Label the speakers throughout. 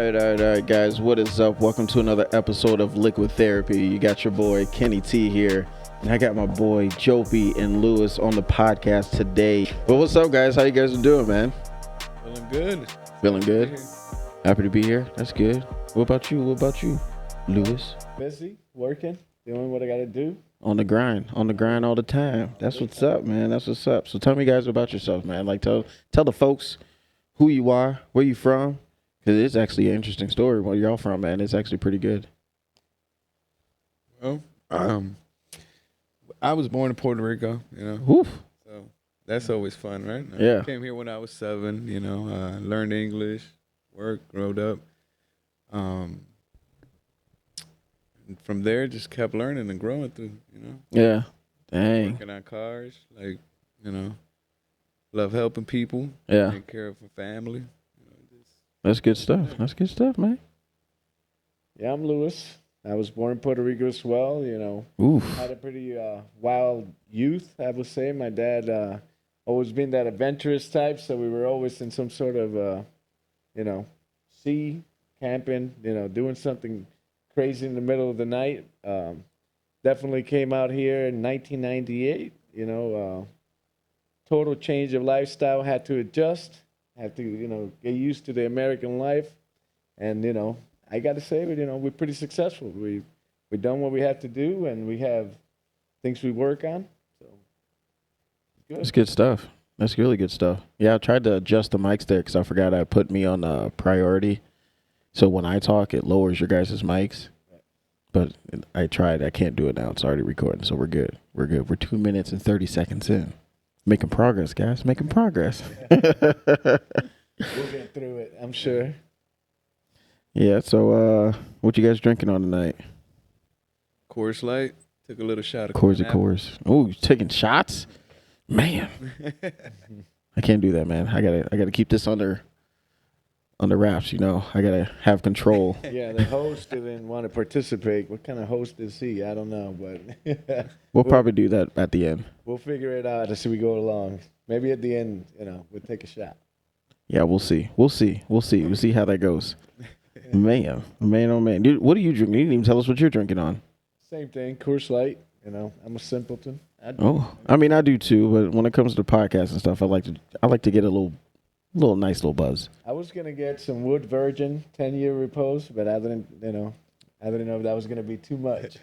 Speaker 1: All right, guys. What is up? Welcome to another episode of Liquid Therapy. You got your boy Kenny T here, and I got my boy Jopey and Lewis on the podcast today. But what's up, guys? How you guys doing, man?
Speaker 2: Feeling good.
Speaker 1: Feeling good? Happy to be here. That's good. What about you? Lewis?
Speaker 3: Busy, working, doing what I got to do.
Speaker 1: On the grind all the time. That's what's up, man. That's what's up. So tell me, guys, about yourself, man. Like, tell the folks who you are, where you from, because it's actually an interesting story. Where y'all from, man? It's actually pretty good.
Speaker 2: Well, I was born in Puerto Rico,
Speaker 1: Woof.
Speaker 2: so that's always fun, right?
Speaker 1: Yeah.
Speaker 2: I came here when I was 7, learned English, worked, growed up. And from there, just kept learning and growing through,
Speaker 1: Yeah. Dang.
Speaker 2: working on cars, love helping people,
Speaker 1: Yeah.
Speaker 2: taking care of a family.
Speaker 1: That's good stuff. That's good stuff, man.
Speaker 3: Yeah, I'm Lewis. I was born in Puerto Rico as well.
Speaker 1: Oof.
Speaker 3: Had a pretty wild youth, I would say. My dad always been that adventurous type, so we were always in some sort of, sea, camping, doing something crazy in the middle of the night. Definitely came out here in 1998, total change of lifestyle, had to adjust, had to, get used to the American life. And, I got to say, we're pretty successful. We've done what we have to do, and we have things we work on. So, good.
Speaker 1: That's good stuff. That's really good stuff. Yeah, I tried to adjust the mics there because I forgot I put me on priority. So when I talk, it lowers your guys' mics. But I tried. I can't do it now. It's already recording, so we're good. We're 2 minutes and 30 seconds in. Making progress, guys. Making progress.
Speaker 3: We'll get through it, I'm sure.
Speaker 1: Yeah, so what you guys drinking on tonight?
Speaker 2: Coors Light, took a little shot of
Speaker 1: Coors of
Speaker 2: apple.
Speaker 1: course. Oh, you taking shots? Man. I can't do that, man. I gotta keep this under wraps, I gotta have control.
Speaker 3: Yeah, the host didn't want to participate. What kind of host is he? I don't know, but
Speaker 1: We'll probably do that at the end.
Speaker 3: we'll figure it out as we go along. Maybe at the end, we'll take a shot.
Speaker 1: Yeah, we'll see. We'll see how that goes. Man, oh man. Dude, what are you drinking? You didn't even tell us what you're drinking on.
Speaker 3: Same thing, Coors Light. I'm a simpleton.
Speaker 1: I mean, I do too, but when it comes to podcasts and stuff, I like to get a little nice little buzz.
Speaker 3: I was gonna get some Wood Virgin 10-year repose, but I didn't know if that was gonna be too much.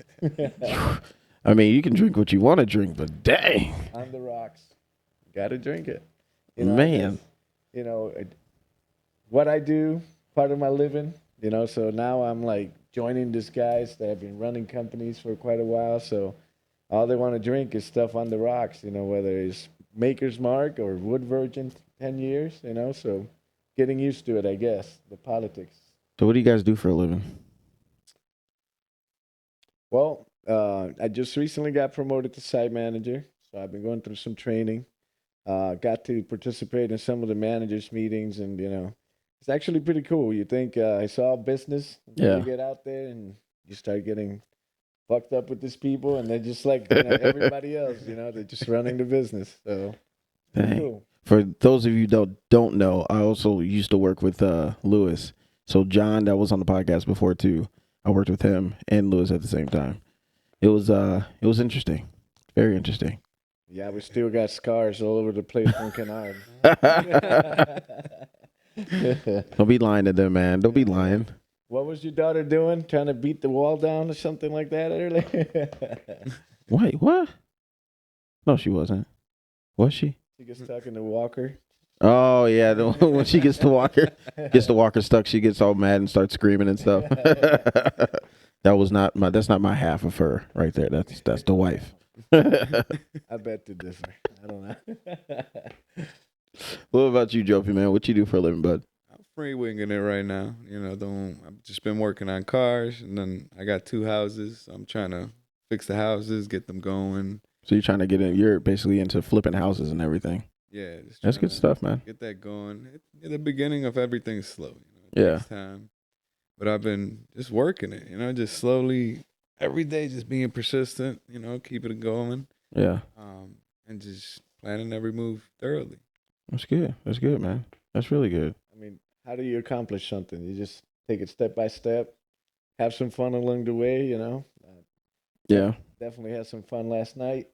Speaker 1: I mean, you can drink what you want to drink, but dang,
Speaker 3: On the rocks, gotta drink it.
Speaker 1: man.
Speaker 3: What I do, part of my living. So now I'm like joining these guys that have been running companies for quite a while. So all they want to drink is stuff on the rocks. Whether it's Maker's Mark or Wood Virgin 10 years. So getting used to it, I guess. The politics.
Speaker 1: So what do you guys do for a living?
Speaker 3: Well, I just recently got promoted to site manager, so I've been going through some training. Got to participate in some of the managers' meetings, and it's actually pretty cool. You think it's all business until
Speaker 1: Yeah.
Speaker 3: you get out there and you start getting fucked up with these people, and they're just like everybody else. They're just running the business. So
Speaker 1: Dang.
Speaker 3: cool.
Speaker 1: For those of you that don't know, I also used to work with Lewis. So John, that was on the podcast before too. I worked with him and Lewis at the same time. It was interesting, very interesting.
Speaker 3: Yeah, we still got scars all over the place from Kennard.
Speaker 1: Don't be lying to them, man. Don't be lying.
Speaker 3: What was your daughter doing? Trying to beat the wall down or something like that earlier?
Speaker 1: Wait, what? No, she wasn't. Was she?
Speaker 3: She gets talking to Walker.
Speaker 1: Oh yeah, when she gets the walker stuck, she gets all mad and starts screaming and stuff. That's not my half of her right there. That's the wife.
Speaker 3: I bet to differ. I don't know.
Speaker 1: What about you, Jopey, man? What you do for a living, bud?
Speaker 2: I'm free winging it right now. I've just been working on cars, and then I got 2 houses. I'm trying to fix the houses, get them going.
Speaker 1: So you're trying to get in? You're basically into flipping houses and everything.
Speaker 2: Yeah,
Speaker 1: That's good stuff, man.
Speaker 2: Get that going. In the beginning of everything's slow. It
Speaker 1: Yeah.
Speaker 2: takes time. But I've been just working it. Just slowly every day, just being persistent. Keeping it going.
Speaker 1: Yeah.
Speaker 2: And just planning every move thoroughly.
Speaker 1: That's good. That's good, man. That's really good.
Speaker 3: I mean, how do you accomplish something? You just take it step by step, have some fun along the way.
Speaker 1: Yeah.
Speaker 3: Definitely had some fun last night.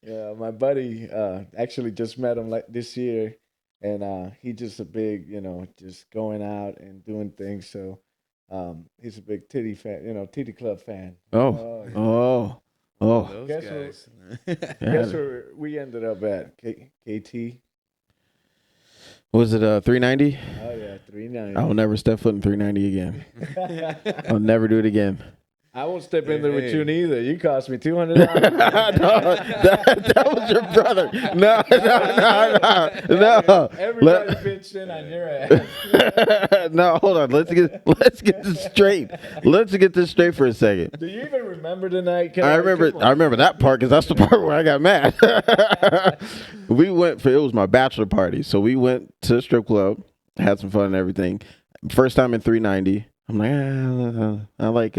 Speaker 3: Yeah, my buddy actually just met him like this year, and he just a big, just going out and doing things. So he's a big titty fan, titty club fan.
Speaker 1: Oh.
Speaker 3: Yeah.
Speaker 1: Oh.
Speaker 2: Those
Speaker 3: Guess
Speaker 2: guys.
Speaker 3: Guess where we ended up at? KT.
Speaker 1: Was it 390?
Speaker 3: Oh yeah, 390.
Speaker 1: I will never step foot in 390 again. I'll never do it again.
Speaker 3: I won't step in there with
Speaker 2: Hey.
Speaker 3: you neither. You cost me $200.
Speaker 1: No, that was your brother. No.
Speaker 3: Everybody pitched in on your ass.
Speaker 1: No, hold on. Let's get this straight. Let's get this straight for a second.
Speaker 3: Do you even remember the night?
Speaker 1: I remember that part because that's the part where I got mad. We went it was my bachelor party, so we went to the strip club, had some fun and everything. First time in 390. I'm like, I like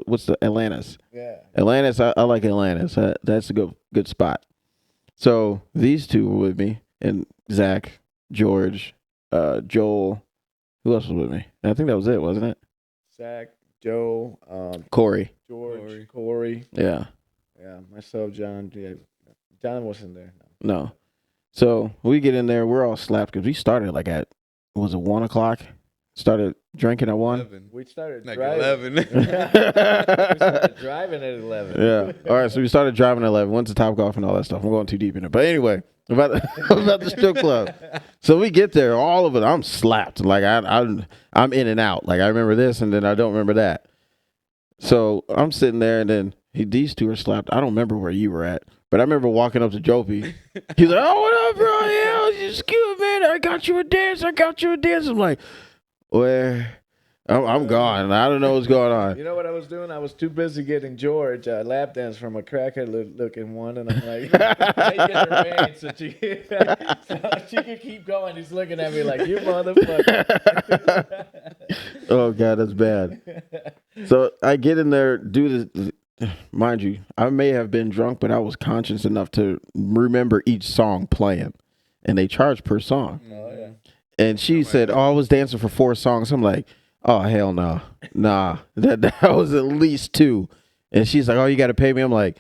Speaker 1: what's the Atlantis?
Speaker 3: Yeah.
Speaker 1: Atlantis, I like Atlantis. That's a good spot. So these two were with me, and Zach, George, Joel. Who else was with me? I think that was it, wasn't it?
Speaker 3: Zach, Joe,
Speaker 1: Corey.
Speaker 3: George, Corey.
Speaker 1: Yeah.
Speaker 3: Yeah, myself, John. Yeah, John wasn't there.
Speaker 1: No. So we get in there. We're all slapped because we started like at, was it 1 o'clock? Started drinking at 1.
Speaker 2: 11.
Speaker 3: We started
Speaker 2: Like
Speaker 3: driving.
Speaker 2: 11.
Speaker 3: We started driving at 11.
Speaker 1: Yeah. All right. So we started driving at 11. Went to Topgolf and all that stuff. I'm going too deep in it. But anyway, about the strip club. So we get there. All of it. I'm slapped. Like I'm in and out. Like I remember this and then I don't remember that. So I'm sitting there and then these two are slapped. I don't remember where you were at. But I remember walking up to Jopey. He's like, "Oh, what up, bro? Yeah, it's good, man. I got you a dance. I'm like, where? I'm gone. I don't know what's going on.
Speaker 3: You know what I was doing? I was too busy getting George a lap dance from a crackhead looking one, and I'm like, making her rain so she can keep going. He's looking at me like, you motherfucker.
Speaker 1: Oh, God, that's bad. So I get in there, do this. Mind you, I may have been drunk, but I was conscious enough to remember each song playing. And they charge per song.
Speaker 3: Oh, yeah.
Speaker 1: And she said, "Oh, I was dancing for 4 songs." I'm like, "Oh, hell no. Nah. That was at least 2. And she's like, "Oh, you got to pay me." I'm like,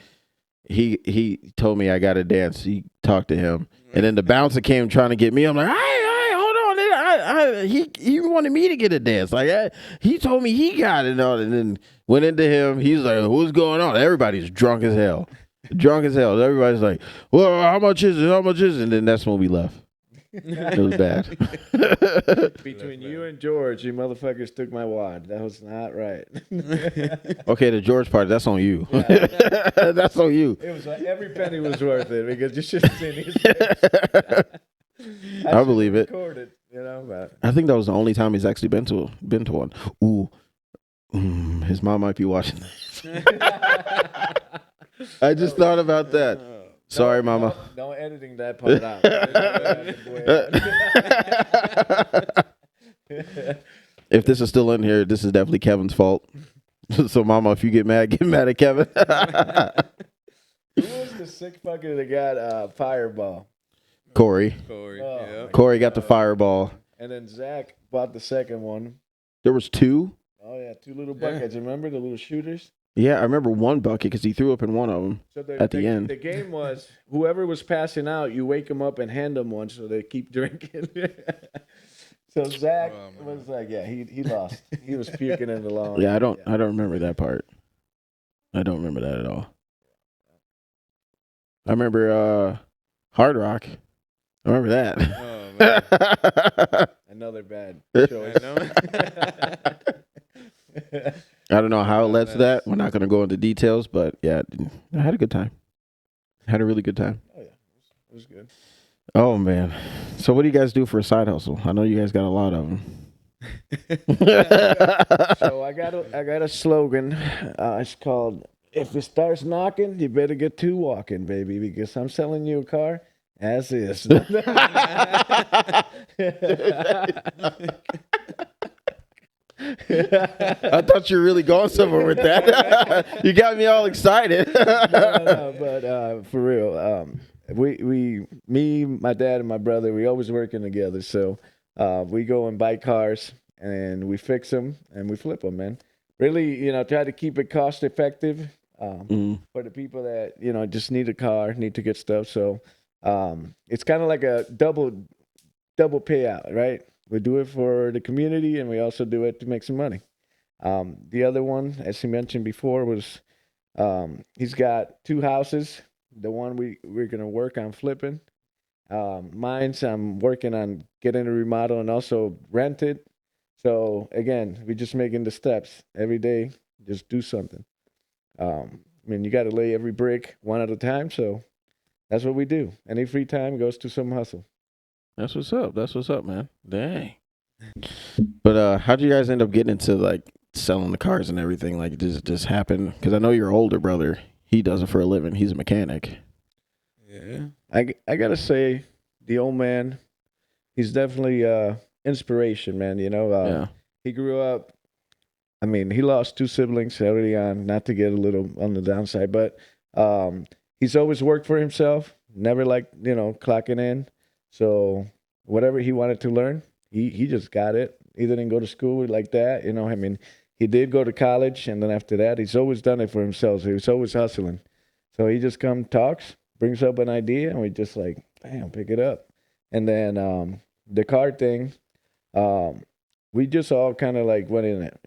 Speaker 1: he told me I got to dance. He talked to him. And then the bouncer came trying to get me. I'm like, hey, hold on. He wanted me to get a dance. Like, he told me he got it. And then went into him. He's like, "What's going on?" Everybody's drunk as hell. Everybody's like, "Well, how much is it? And then that's when we left. It was bad.
Speaker 3: Between you and George, you motherfuckers took my wad. That was not right.
Speaker 1: Okay, the George part, that's on you. That's on you.
Speaker 3: It was like every penny was worth it because you should have seen his face.
Speaker 1: I believe it.
Speaker 3: Recorded, but
Speaker 1: I think that was the only time he's actually been to one. Ooh, his mom might be watching this. I just thought about that. Sorry, Mama.
Speaker 3: No editing that part out.
Speaker 1: If this is still in here, this is definitely Kevin's fault. So, Mama, if you get mad at Kevin.
Speaker 3: Who was the sick fucker that got Fireball?
Speaker 1: Corey.
Speaker 2: Corey.
Speaker 3: Oh,
Speaker 2: Yeah.
Speaker 3: my
Speaker 1: Corey got the Fireball.
Speaker 3: And then Zach bought the second one.
Speaker 1: There was 2.
Speaker 3: Oh yeah, 2 little buckets. Remember the little shooters?
Speaker 1: Yeah, I remember one bucket because he threw up in one of them.
Speaker 3: So
Speaker 1: At the end.
Speaker 3: the game was whoever was passing out, you wake them up and hand them one so they keep drinking. So Zach was like, yeah, he lost. He was puking in the lawn.
Speaker 1: Yeah, I don't remember that part. I don't remember that at all. I remember Hard Rock. I remember that.
Speaker 2: Oh, man.
Speaker 3: Another bad
Speaker 2: I
Speaker 3: choice.
Speaker 2: know.
Speaker 1: I don't know how it led to that.
Speaker 2: Nice.
Speaker 1: We're not going to go into details, but yeah, I had a good time. Had a really good time.
Speaker 3: Oh yeah, it was good.
Speaker 1: Oh, man. So what do you guys do for a side hustle? I know you guys got a lot of them.
Speaker 3: So I got a slogan. It's called, "If it starts knocking, you better get to walking, baby, because I'm selling you a car as is."
Speaker 1: I thought you were really going somewhere with that. You got me all excited.
Speaker 3: No, but for real, me, my dad, and my brother, we always working together. So We go and buy cars and we fix them and we flip them, man. Really, try to keep it cost effective for the people that just need a car, need to get stuff. So it's kind of like a double payout, right? We do it for the community and we also do it to make some money. The other one, as you mentioned before, was he's got 2 houses. The one we're gonna work on flipping. Mine's I'm working on getting a remodel and also rent it. So again, we're just making the steps every day. Just do something. I mean, you got to lay every brick one at a time. So that's what we do. Any free time goes to some hustle.
Speaker 1: That's what's up. That's what's up, man. Dang. But how'd you guys end up getting into like selling the cars and everything? Like, does it just happen? Because I know your older brother, he does it for a living. He's a mechanic.
Speaker 2: Yeah.
Speaker 3: I gotta say, the old man, he's definitely inspiration, man.
Speaker 1: Yeah.
Speaker 3: He grew up. I mean, he lost 2 siblings early on. Not to get a little on the downside, but he's always worked for himself. Never like clocking in. So whatever he wanted to learn, he just got it. He didn't go to school like that. I mean, he did go to college, and then after that, he's always done it for himself. So he was always hustling. So he just talks, brings up an idea, and we just like, bam, pick it up. And then the car thing, we just all kind of like went in it.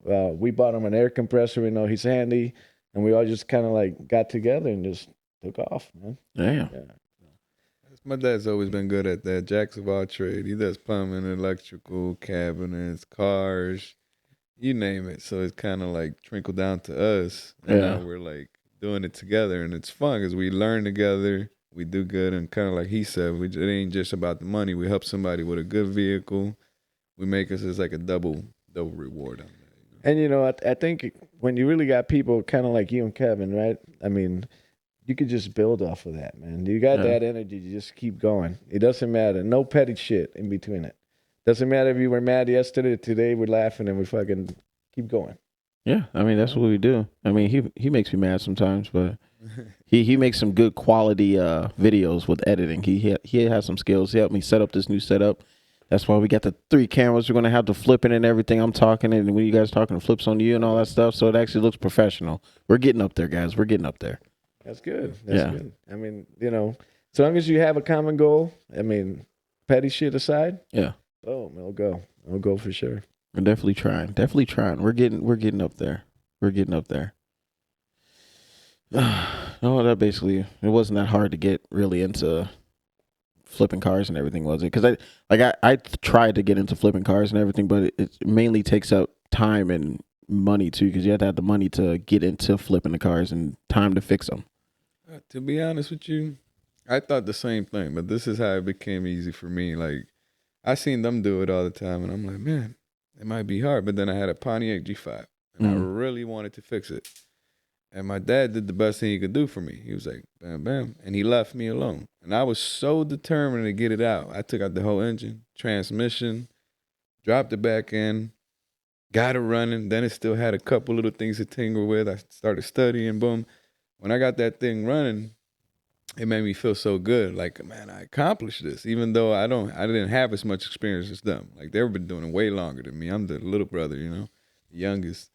Speaker 3: We bought him an air compressor. We know he's handy, and we all just kind of like got together and just took off, man.
Speaker 1: Damn.
Speaker 3: Yeah.
Speaker 2: My dad's always been good at that. Jack's of all trade. He does plumbing, electrical, cabinets, cars, you name it. So it's kind of like trickled down to us. And
Speaker 1: Yeah.
Speaker 2: now we're like doing it together. And it's fun because we learn together. We do good. And kind of like he said, it ain't just about the money. We help somebody with a good vehicle. We make us as like a double reward on that.
Speaker 3: And I think when you really got people kind of like you and Kevin, right? I mean, you could just build off of that, man. You got
Speaker 1: Yeah.
Speaker 3: that energy. You just keep going. It doesn't matter. No petty shit in between it. Doesn't matter if you were mad yesterday. Today we're laughing and we fucking keep going.
Speaker 1: Yeah. I mean, that's what we do. I mean, he makes me mad sometimes, but he makes some good quality videos with editing. He has some skills. He helped me set up this new setup. That's why we got the 3 cameras. We're gonna have the flipping and everything. I'm talking, and when you guys talking, it flips on you and all that stuff. So it actually looks professional. We're getting up there, guys. We're getting up there.
Speaker 3: That's good. That's
Speaker 1: Yeah.
Speaker 3: good. I mean, as long as you have a common goal, I mean, petty shit aside,
Speaker 1: Yeah.
Speaker 3: boom, it'll go. It'll go for sure.
Speaker 1: We're definitely trying. Definitely trying. We're getting up there. We're getting up there. No, that basically it wasn't that hard to get really into flipping cars and everything, was it? Because I tried to get into flipping cars and everything, but it mainly takes up time and money too, because you have to have the money to get into flipping the cars and time to fix them.
Speaker 2: To be honest with you, I thought the same thing, but this is how it became easy for me. Like, I seen them do it all the time, and I'm like, man, it might be hard. But then I had a Pontiac G5, and I really wanted to fix it. And my dad did the best thing he could do for me. He was like, bam, bam, and he left me alone. And I was so determined to get it out. I took out the whole engine, transmission, dropped it back in, got it running. Then it still had a couple little things to tinker with. I started studying, boom. When I got that thing running, it made me feel so good. Like, man, I accomplished this, even though I didn't have as much experience as them. Like, they've been doing it way longer than me. I'm the little brother, the youngest.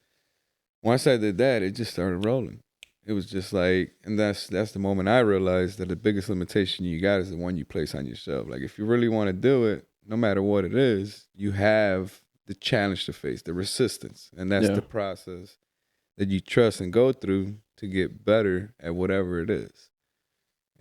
Speaker 2: Once I did that, it just started rolling. It was just like, and that's the moment I realized that the biggest limitation you got is the one you place on yourself. Like, if you really want to do it, no matter what it is, you have the challenge to face, the resistance, and that's the process that you trust and go through to get better at whatever it is.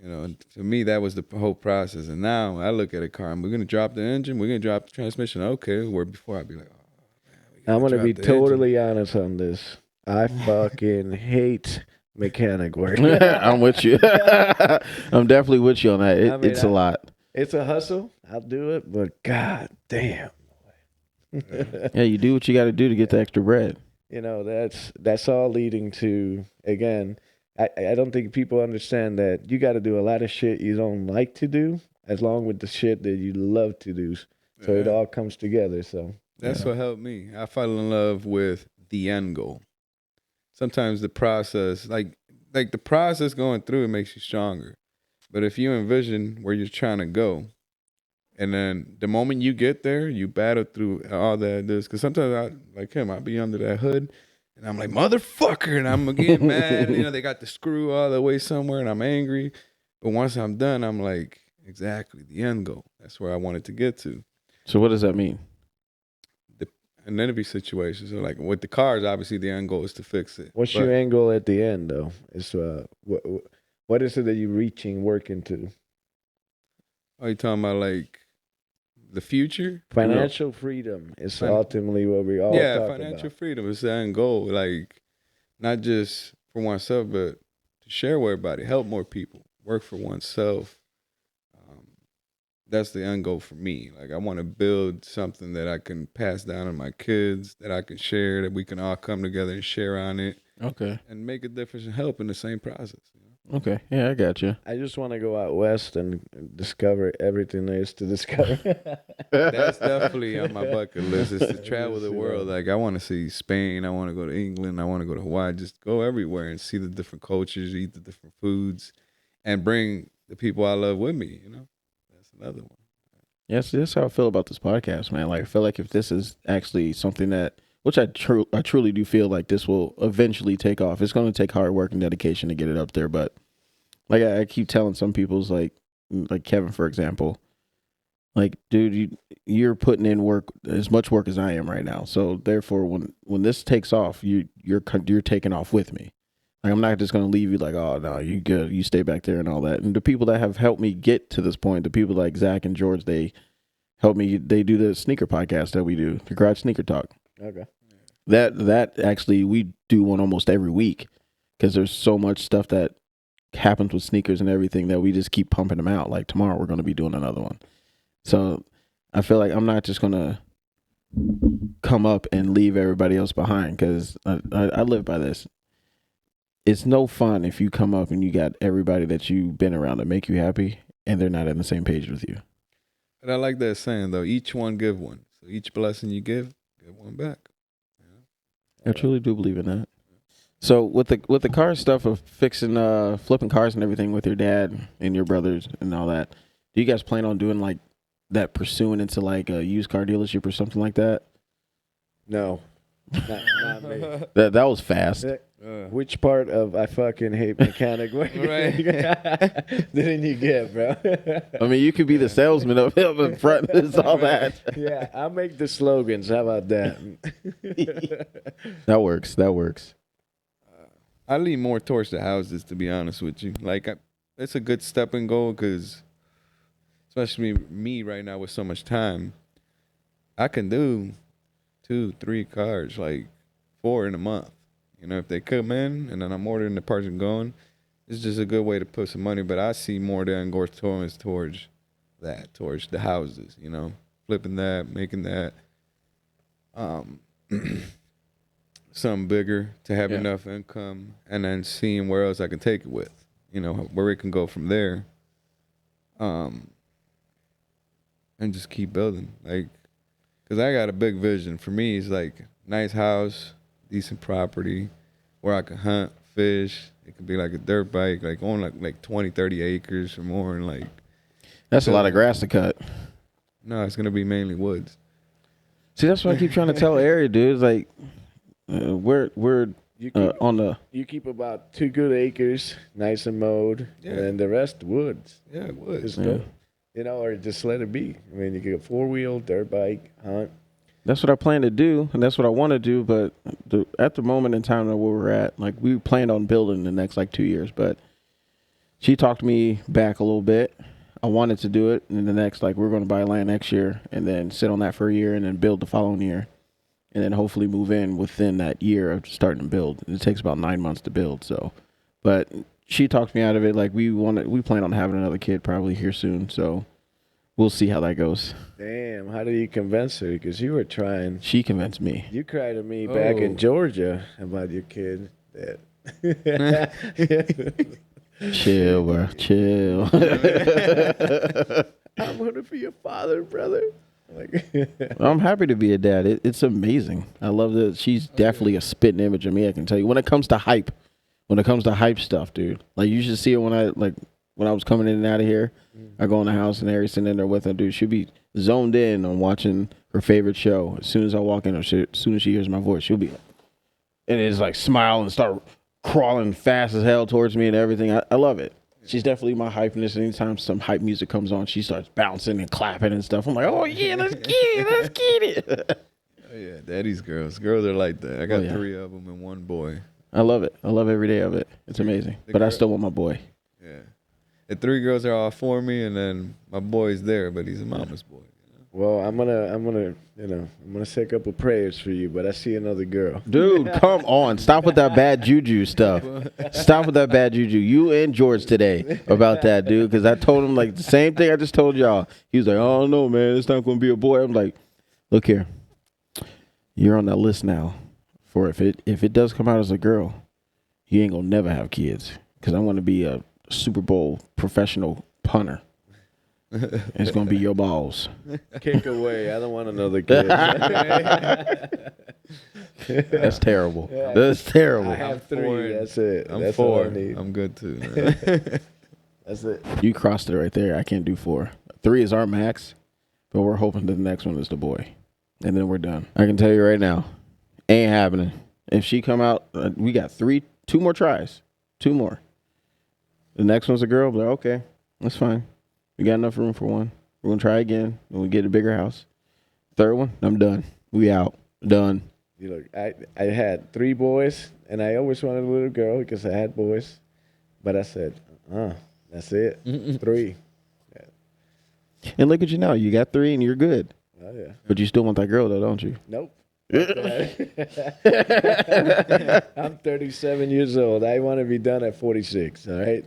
Speaker 2: And to me, that was the whole process. And now I look at a car and we're going to drop the engine, we're going to drop the transmission. Okay, where before I'd be like, oh, man.
Speaker 3: I'm going to be totally honest on this. I fucking hate mechanic work.
Speaker 1: I'm with you. I'm definitely with you on that. It's a lot.
Speaker 3: It's a hustle. I'll do it, but god damn.
Speaker 1: Yeah, you do what you got to do to get the extra bread.
Speaker 3: That's all leading to, again, I don't think people understand that you got to do a lot of shit you don't like to do along with the shit that you love to do. So it all comes together. So
Speaker 2: that's what helped me. I fell in love with the end goal. Sometimes the process, like the process going through it makes you stronger. But if you envision where you're trying to go, And then the moment you get there, you battle through all that. Because sometimes I like him, I'll be under that hood, and I'm like motherfucker, and I'm getting mad. You know, they got the screw all the way somewhere, and I'm angry. But once I'm done, I'm like, exactly the end goal. That's where I wanted to get to.
Speaker 1: So what does that mean?
Speaker 2: In every situation, so like with the cars, obviously the end goal is to fix it.
Speaker 3: What's
Speaker 2: But-
Speaker 3: your end goal at the end, though? It's what is it that you're working to?
Speaker 2: Are you talking about like the future?
Speaker 3: Financial freedom is
Speaker 2: Fin-
Speaker 3: ultimately what we all
Speaker 2: Yeah,
Speaker 3: talk
Speaker 2: financial
Speaker 3: about.
Speaker 2: freedom is the end goal. Like not just for oneself, but to share with everybody, help more people, work for oneself. That's the end goal for me. Like I want to build something that I can pass down to my kids, that I can share, that we can all come together and share on it,
Speaker 1: Okay.
Speaker 2: and make a difference and help in the same process. You know?
Speaker 1: Okay. Yeah, I got you.
Speaker 3: I just want to go out west and discover everything there is to discover.
Speaker 2: That's definitely on my bucket list. Is to travel the
Speaker 3: Yes,
Speaker 2: world.
Speaker 3: yeah.
Speaker 2: Like I want to see Spain. I want to go to England. I want to go to Hawaii. Just go everywhere and see the different cultures, eat the different foods, and bring the people I love with me. You know, that's another one.
Speaker 1: Yes, that's how I feel about this podcast, man. Like I feel like if this is actually something that, which I truly do feel like this will eventually take off. It's going to take hard work and dedication to get it up there, but like I keep telling some people's like Kevin, for example, like dude, you're putting in work, as much work as I am right now. So therefore, when this takes off, you're taking off with me. Like I'm not just going to leave you like, oh no, you good, you stay back there and all that. And the people that have helped me get to this point, the people like Zach and George, they help me. They do the sneaker podcast that we do, the Garage Sneaker Talk.
Speaker 3: Okay.
Speaker 1: That actually we do one almost every week because there's so much stuff that happens with sneakers and everything that we just keep pumping them out. Like tomorrow we're going to be doing another one. So I feel like I'm not just going to come up and leave everybody else behind because I live by this. It's no fun if you come up and you got everybody that you've been around that make you happy and they're not on the same page with you.
Speaker 2: But I like that saying though. Each one give one. So each blessing you give one back.
Speaker 1: I truly do believe in that. So with the car stuff of fixing, flipping cars and everything with your dad and your brothers and all that, do you guys plan on doing like that, pursuing into like a used car dealership or something like that?
Speaker 3: No, not me.
Speaker 1: That was fast.
Speaker 3: Which part of I fucking hate mechanic work
Speaker 2: Right.
Speaker 3: didn't you get, bro?
Speaker 1: I mean, you could be the salesman up in front. It's all that.
Speaker 3: Yeah, I'll make the slogans. How about that?
Speaker 1: That works. That works.
Speaker 2: I lean more towards the houses, to be honest with you. Like, it's a good stepping goal because, especially me right now with so much time, I can do 2-3 cars, like 4 in a month. You know, if they come in and then I'm ordering the parts and going, it's just a good way to put some money. But I see more than Gorth towards that, towards the houses. You know, flipping that, making that. Something bigger to have
Speaker 1: Yeah.
Speaker 2: enough income, and then seeing where else I can take it with, you know, where it can go from there, and just keep building, like, because I got a big vision. For me, it's like nice house, decent property, where I can hunt, fish. It could be like a dirt bike, like on like 20, 30 acres or more, and like,
Speaker 1: That's a lot of grass to cut.
Speaker 2: no, it's gonna be mainly woods.
Speaker 1: See, that's what I keep trying to tell Ari, dude. It's like we're
Speaker 3: You keep,
Speaker 1: on the.
Speaker 3: you keep about 2 good acres, nice and mowed,
Speaker 2: Yeah.
Speaker 3: and then the rest woods.
Speaker 2: Yeah, woods.
Speaker 3: Just
Speaker 1: Yeah.
Speaker 3: go, you know, or just let it be. I mean, you could get 4-wheel, dirt bike, hunt.
Speaker 1: That's what I plan to do, and that's what I want to do. But at the moment in time where we're at, like we planned on building the next like 2 years, but she talked me back a little bit. I wanted to do it in the next, like we're going to buy land next year and then sit on that for a year and then build the following year, and then hopefully move in within that year of starting to build. It takes about 9 months to build, so. But she talked me out of it. Like we plan on having another kid probably here soon, so we'll see how that goes.
Speaker 3: Damn, how did you convince her? Because you were trying.
Speaker 1: She convinced me.
Speaker 3: You cried to me back
Speaker 2: Oh.
Speaker 3: in Georgia about your kid. That.
Speaker 1: Chill, bro. Chill.
Speaker 3: I'm gonna be a father, brother. Like,
Speaker 1: I'm happy to be a dad. It's amazing. I love that. She's definitely a spitting image of me. I can tell you. When it comes to hype stuff, dude. Like you should see it when I like when I was coming in and out of here. I go in the house and Ari's sitting in there with her, dude. She'll be zoned in on watching her favorite show. As soon as I walk in, or as soon as she hears my voice, she'll be, and it's like smile and start crawling fast as hell towards me and everything. I love it. She's definitely my hypeness. Anytime some hype music comes on, she starts bouncing and clapping and stuff. I'm like, oh yeah, let's get it, let's get it.
Speaker 2: Oh yeah, daddy's girls. Girls are like that. I got
Speaker 1: yeah.
Speaker 2: 3 of them and 1 boy.
Speaker 1: I love it. I love every day of it. It's amazing. But I still want my boy.
Speaker 2: Yeah. The 3 girls are all for me, and then my boy's there, but he's a mama's boy.
Speaker 3: Well, I'm gonna say a couple prayers for you, but I see another girl.
Speaker 1: Dude, come on. Stop with that bad juju stuff. Stop with that bad juju. You and George today about that, dude, because I told him like the same thing I just told y'all. He was like, oh, no, man, it's not going to be a boy. I'm like, look here. You're on that list now for if it does come out as a girl, you ain't going to never have kids because I want to be a Super Bowl professional punter. It's going to be your balls.
Speaker 3: Kick away. I don't want another kid.
Speaker 1: That's terrible. That's terrible.
Speaker 3: I have 3. That's it.
Speaker 2: I'm
Speaker 3: That's
Speaker 2: 4.
Speaker 3: all I need.
Speaker 2: I'm good too.
Speaker 3: That's it.
Speaker 1: You crossed it right there. I can't do 4. 3 is our max, but we're hoping that the next one is the boy. And then we're done. I can tell you right now, ain't happening. If she come out, we got 2 more tries. 2 more. The next one's a girl, but okay, that's fine. We got enough room for 1. We're going to try again when we get a bigger house. 3rd one, I'm done. We out. Done.
Speaker 3: You know, I had 3 boys, and I always wanted a little girl because I had boys. But I said, that's it. 3.
Speaker 1: And look at you now. You got 3 and you're good.
Speaker 3: Oh, yeah.
Speaker 1: But you still want that girl, though, don't you?
Speaker 3: Nope. I'm 37 years old. I want to be done at 46, all right,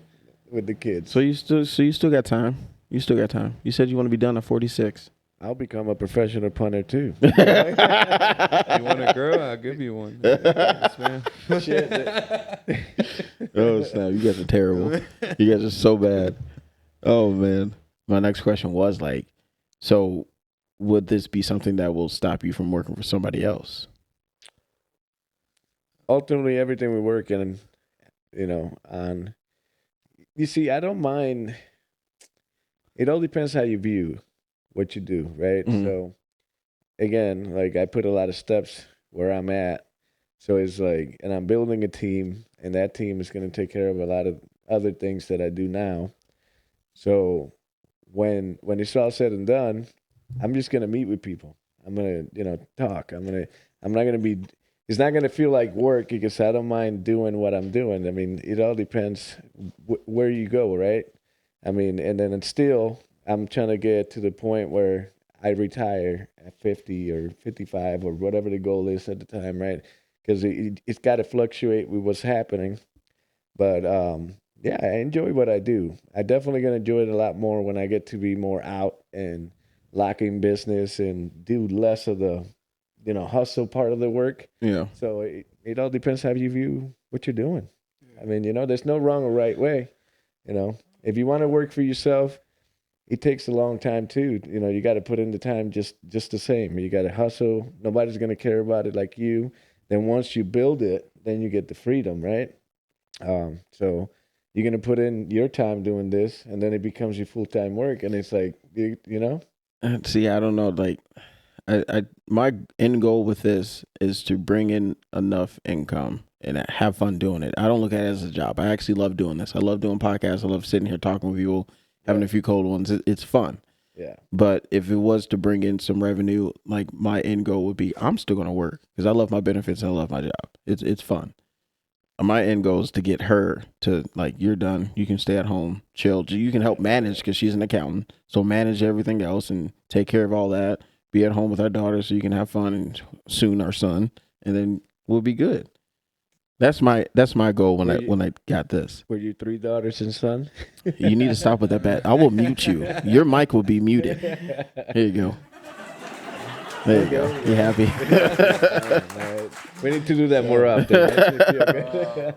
Speaker 3: with the kids.
Speaker 1: So you still got time. You still got time. You said you want to be done at 46.
Speaker 3: I'll become a professional punter, too.
Speaker 2: You want a girl? I'll give you one. Yes, man.
Speaker 1: Oh, snap. You guys are terrible. You guys are so bad. Oh, man. My next question was like, so would this be something that will stop you from working for somebody else?
Speaker 3: Ultimately, everything we work in, on. You see, I don't mind. It all depends how you view what you do, right?
Speaker 1: Mhm.
Speaker 3: So, again, like I put a lot of steps where I'm at. So it's like, and I'm building a team, and that team is going to take care of a lot of other things that I do now. So when it's all said and done, I'm just going to meet with people. I'm going to, talk. I'm not going to be, it's not going to feel like work because I don't mind doing what I'm doing. I mean, it all depends where you go, right? I mean, and then it's still, I'm trying to get to the point where I retire at 50 or 55 or whatever the goal is at the time, right? Because it's got to fluctuate with what's happening. But, yeah, I enjoy what I do. I definitely going to enjoy it a lot more when I get to be more out and locking business and do less of the, hustle part of the work.
Speaker 1: Yeah.
Speaker 3: So it all depends how you view what you're doing. I mean, there's no wrong or right way. If you want to work for yourself, it takes a long time too. You got to put in the time just the same. You got to hustle. Nobody's going to care about it like you. Then once you build it, then you get the freedom, right? So you're going to put in your time doing this, and then it becomes your full-time work. And it's like,
Speaker 1: See, I don't know. Like, I my end goal with this is to bring in enough income and have fun doing it. I don't look at it as a job. I actually love doing this. I love doing podcasts. I love sitting here talking with people, having a few cold ones. It's fun.
Speaker 3: Yeah.
Speaker 1: But if it was to bring in some revenue, like my end goal would be, I'm still going to work because I love my benefits and I love my job. It's fun. My end goal is to get her to like, you're done. You can stay at home, chill. You can help manage because she's an accountant. So manage everything else and take care of all that. Be at home with our daughter so you can have fun and soon our son, and then we'll be good. That's my goal when I got this.
Speaker 3: Were you 3 daughters and son?
Speaker 1: You need to stop with that bad. I will mute you. Your mic will be muted. Here you go. There you go. You happy?
Speaker 3: We need to do that more often.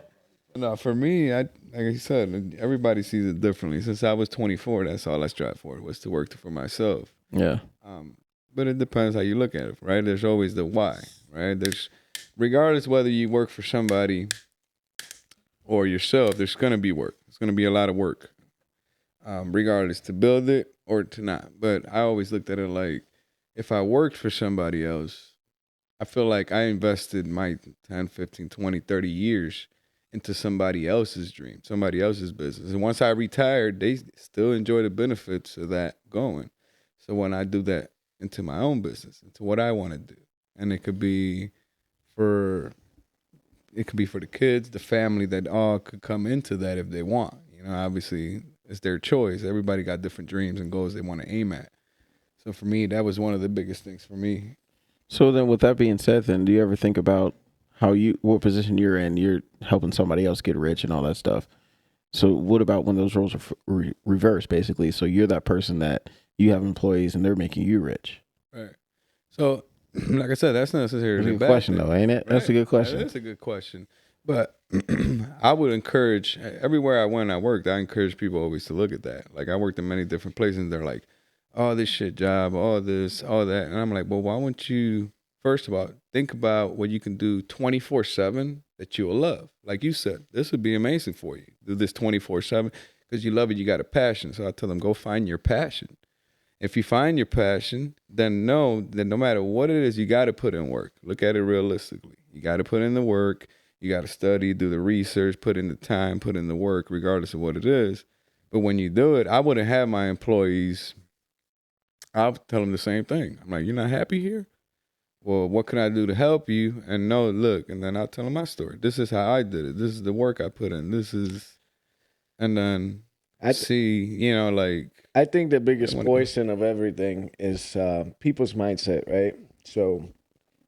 Speaker 2: No, for me, like I said, everybody sees it differently. Since I was 24, that's all I strive for, was to work for myself.
Speaker 1: Yeah.
Speaker 2: But it depends how you look at it, right? There's always the why, right? Regardless whether you work for somebody or yourself, there's going to be work. It's going to be a lot of work. regardless to build it or to not. But I always looked at it like if I worked for somebody else, I feel like I invested my 10, 15, 20, 30 years into somebody else's dream, somebody else's business. And once I retired, they still enjoy the benefits of that going. So when I do that into my own business, into what I want to do, and for it could be for the kids, the family that all could come into that if they want. You know, obviously it's their choice. Everybody got different dreams and goals they want to aim at. So for me, that was one of the biggest things for me.
Speaker 1: So then, with that being said, then do you ever think about what position you're in? You're helping somebody else get rich and all that stuff. So what about when those roles are reversed, basically? So you're that person that you have employees and they're making you rich.
Speaker 2: Right. So, like I said, that's not necessarily
Speaker 1: That's a
Speaker 2: a
Speaker 1: good
Speaker 2: bad
Speaker 1: question,
Speaker 2: thing.
Speaker 1: though, ain't it? That's a good question.
Speaker 2: That's a good question. But I would encourage, everywhere I went, I worked, I encourage people always to look at that. Like I worked in many different places and they're like, oh, this shit job, all this, all that. And I'm like, well, why won't you, first of all, think about what you can do 24/7 that you will love. Like you said, this would be amazing for you. Do this 24/7 because you love it, you got a passion. So I tell them, go find your passion. If you find your passion, then know that no matter what it is, you got to put in work. Look at it realistically. You got to put in the work. You got to study, do the research, put in the time, put in the work, regardless of what it is. But when you do it, I wouldn't have my employees, I'll tell them the same thing. I'm like, you're not happy here? Well, what can I do to help you? And no, look, and then I'll tell them my story. This is how I did it. This is the work I put in. And then see, like.
Speaker 3: I think the biggest
Speaker 2: When-
Speaker 3: poison of everything is people's mindset, right? So,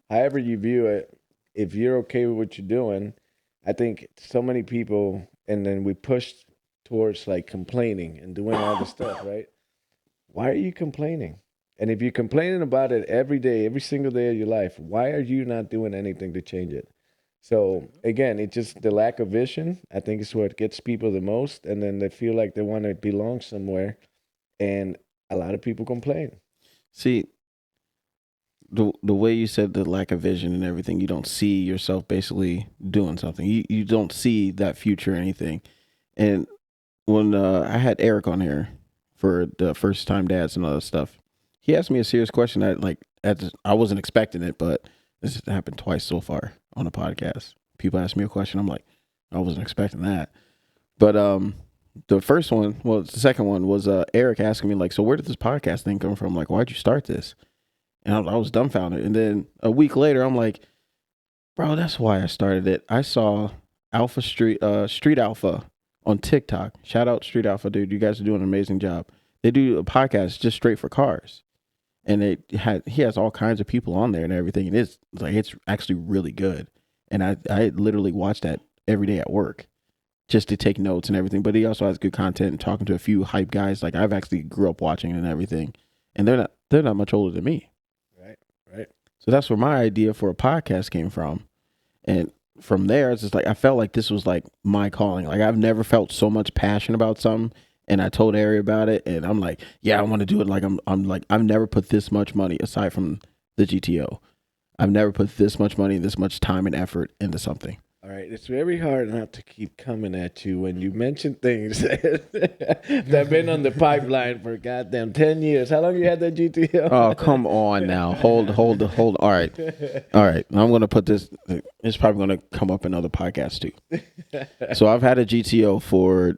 Speaker 3: however you view it, if you're okay with what you're doing, I think so many people, and then we push towards like complaining and doing all this stuff, right? Why are you complaining? And if you're complaining about it every day, every single day of your life, why are you not doing anything to change it? So again, it's just the lack of vision. I think is what gets people the most, and then they feel like they want to belong somewhere, and a lot of people complain.
Speaker 1: See, the way you said the lack of vision and everything, you don't see yourself basically doing something. You don't see that future or anything. And when I had Eric on here for the first time dads and all that stuff, he asked me a serious question that I wasn't expecting it, but this has happened twice so far on a podcast. People ask me a question, I'm like, I wasn't expecting that. But the first one, the second one was Eric asking me like, so where did this podcast thing come from? Like, why'd you start this? And I was dumbfounded. And then a week later, I'm like, bro, that's why I started it. I saw Street Alpha on TikTok. Shout out Street Alpha, dude. You guys are doing an amazing job. They do a podcast just straight for cars. And he has all kinds of people on there and everything. And it's actually really good. And I literally watch that every day at work just to take notes and everything. But he also has good content and talking to a few hype guys. Like I've actually grew up watching and everything. And they're not much older than me.
Speaker 3: Right.
Speaker 1: So that's where my idea for a podcast came from. And from there, it's just like I felt like this was like my calling. Like I've never felt so much passion about something. And I told Ari about it, and I'm like, yeah, I want to do it. Like I'm like, I've never put this much money aside from the GTO. I've never put this much money, this much time and effort into something.
Speaker 3: All right, it's very hard not to keep coming at you when you mention things that have been on the pipeline for goddamn 10 years. How long you had that GTO?
Speaker 1: Oh, come on now. Hold. All right. I'm going to put this. It's probably going to come up in other podcasts too. So I've had a GTO for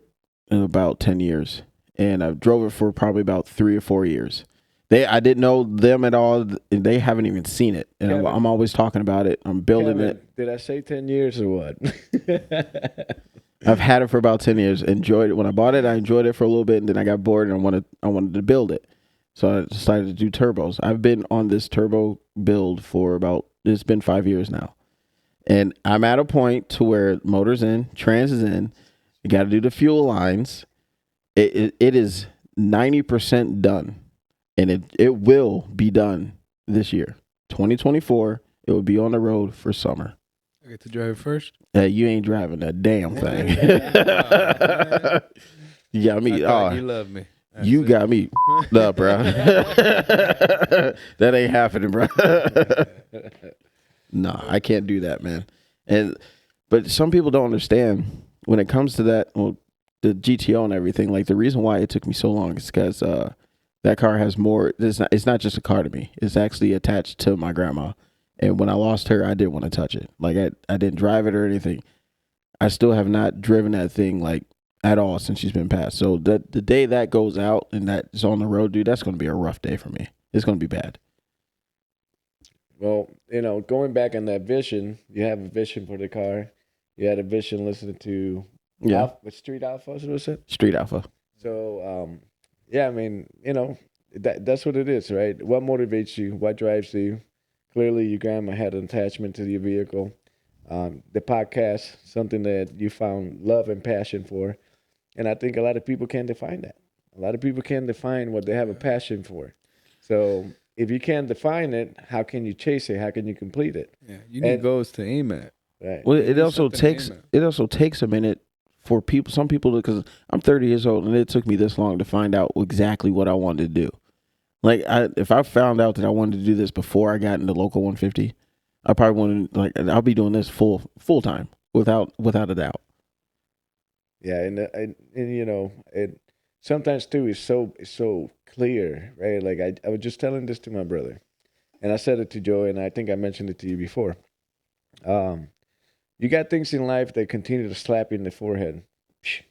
Speaker 1: about 10 years, and I've drove it for probably about 3 or 4 years. I didn't know them at all. They haven't even seen it. And I'm always talking about it. I'm building it.
Speaker 3: Did I say 10 years or what?
Speaker 1: I've had it for about 10 years. Enjoyed it. When I bought it, I enjoyed it for a little bit, and then I got bored and I wanted to build it. So I decided to do turbos. I've been on this turbo build for it's been 5 years now. And I'm at a point to where motor's in, trans is in. You got to do the fuel lines. It is 90% done. And it will be done this year. 2024, it will be on the road for summer.
Speaker 2: I get to drive first?
Speaker 1: You ain't driving that damn thing. You got me.
Speaker 2: You love me.
Speaker 1: You got me up, bro. That ain't happening, bro. No, I can't do that, man. But some people don't understand when it comes to that. Well, the GTO and everything, like the reason why it took me so long is because that car has more. It's not just a car to me. It's actually attached to my grandma. And when I lost her, I didn't want to touch it. Like I didn't drive it or anything. I still have not driven that thing like at all since she's been passed. So the day that goes out and that is on the road, dude, that's going to be a rough day for me. It's going to be bad.
Speaker 3: Well, going back on that vision, you have a vision for the car. You had a vision listening to Street Alpha, was it?
Speaker 1: Street Alpha.
Speaker 3: So, yeah, I mean, that's what it is, right? What motivates you? What drives you? Clearly, your grandma had an attachment to your vehicle. The podcast, something that you found love and passion for. And I think a lot of people can't define that. A lot of people can't define what they have a passion for. So if you can't define it, how can you chase it? How can you complete it?
Speaker 2: Yeah, you need goals to aim at.
Speaker 3: Right.
Speaker 1: Well, it also takes a minute for people. Some people, because I'm 30 years old and it took me this long to find out exactly what I wanted to do. Like if I found out that I wanted to do this before I got into Local 150, I probably wouldn't. I'll be doing this full time without a doubt.
Speaker 3: Yeah, and it sometimes too is so clear, right? Like I was just telling this to my brother, and I said it to Joey, and I think I mentioned it to you before. You got things in life that continue to slap you in the forehead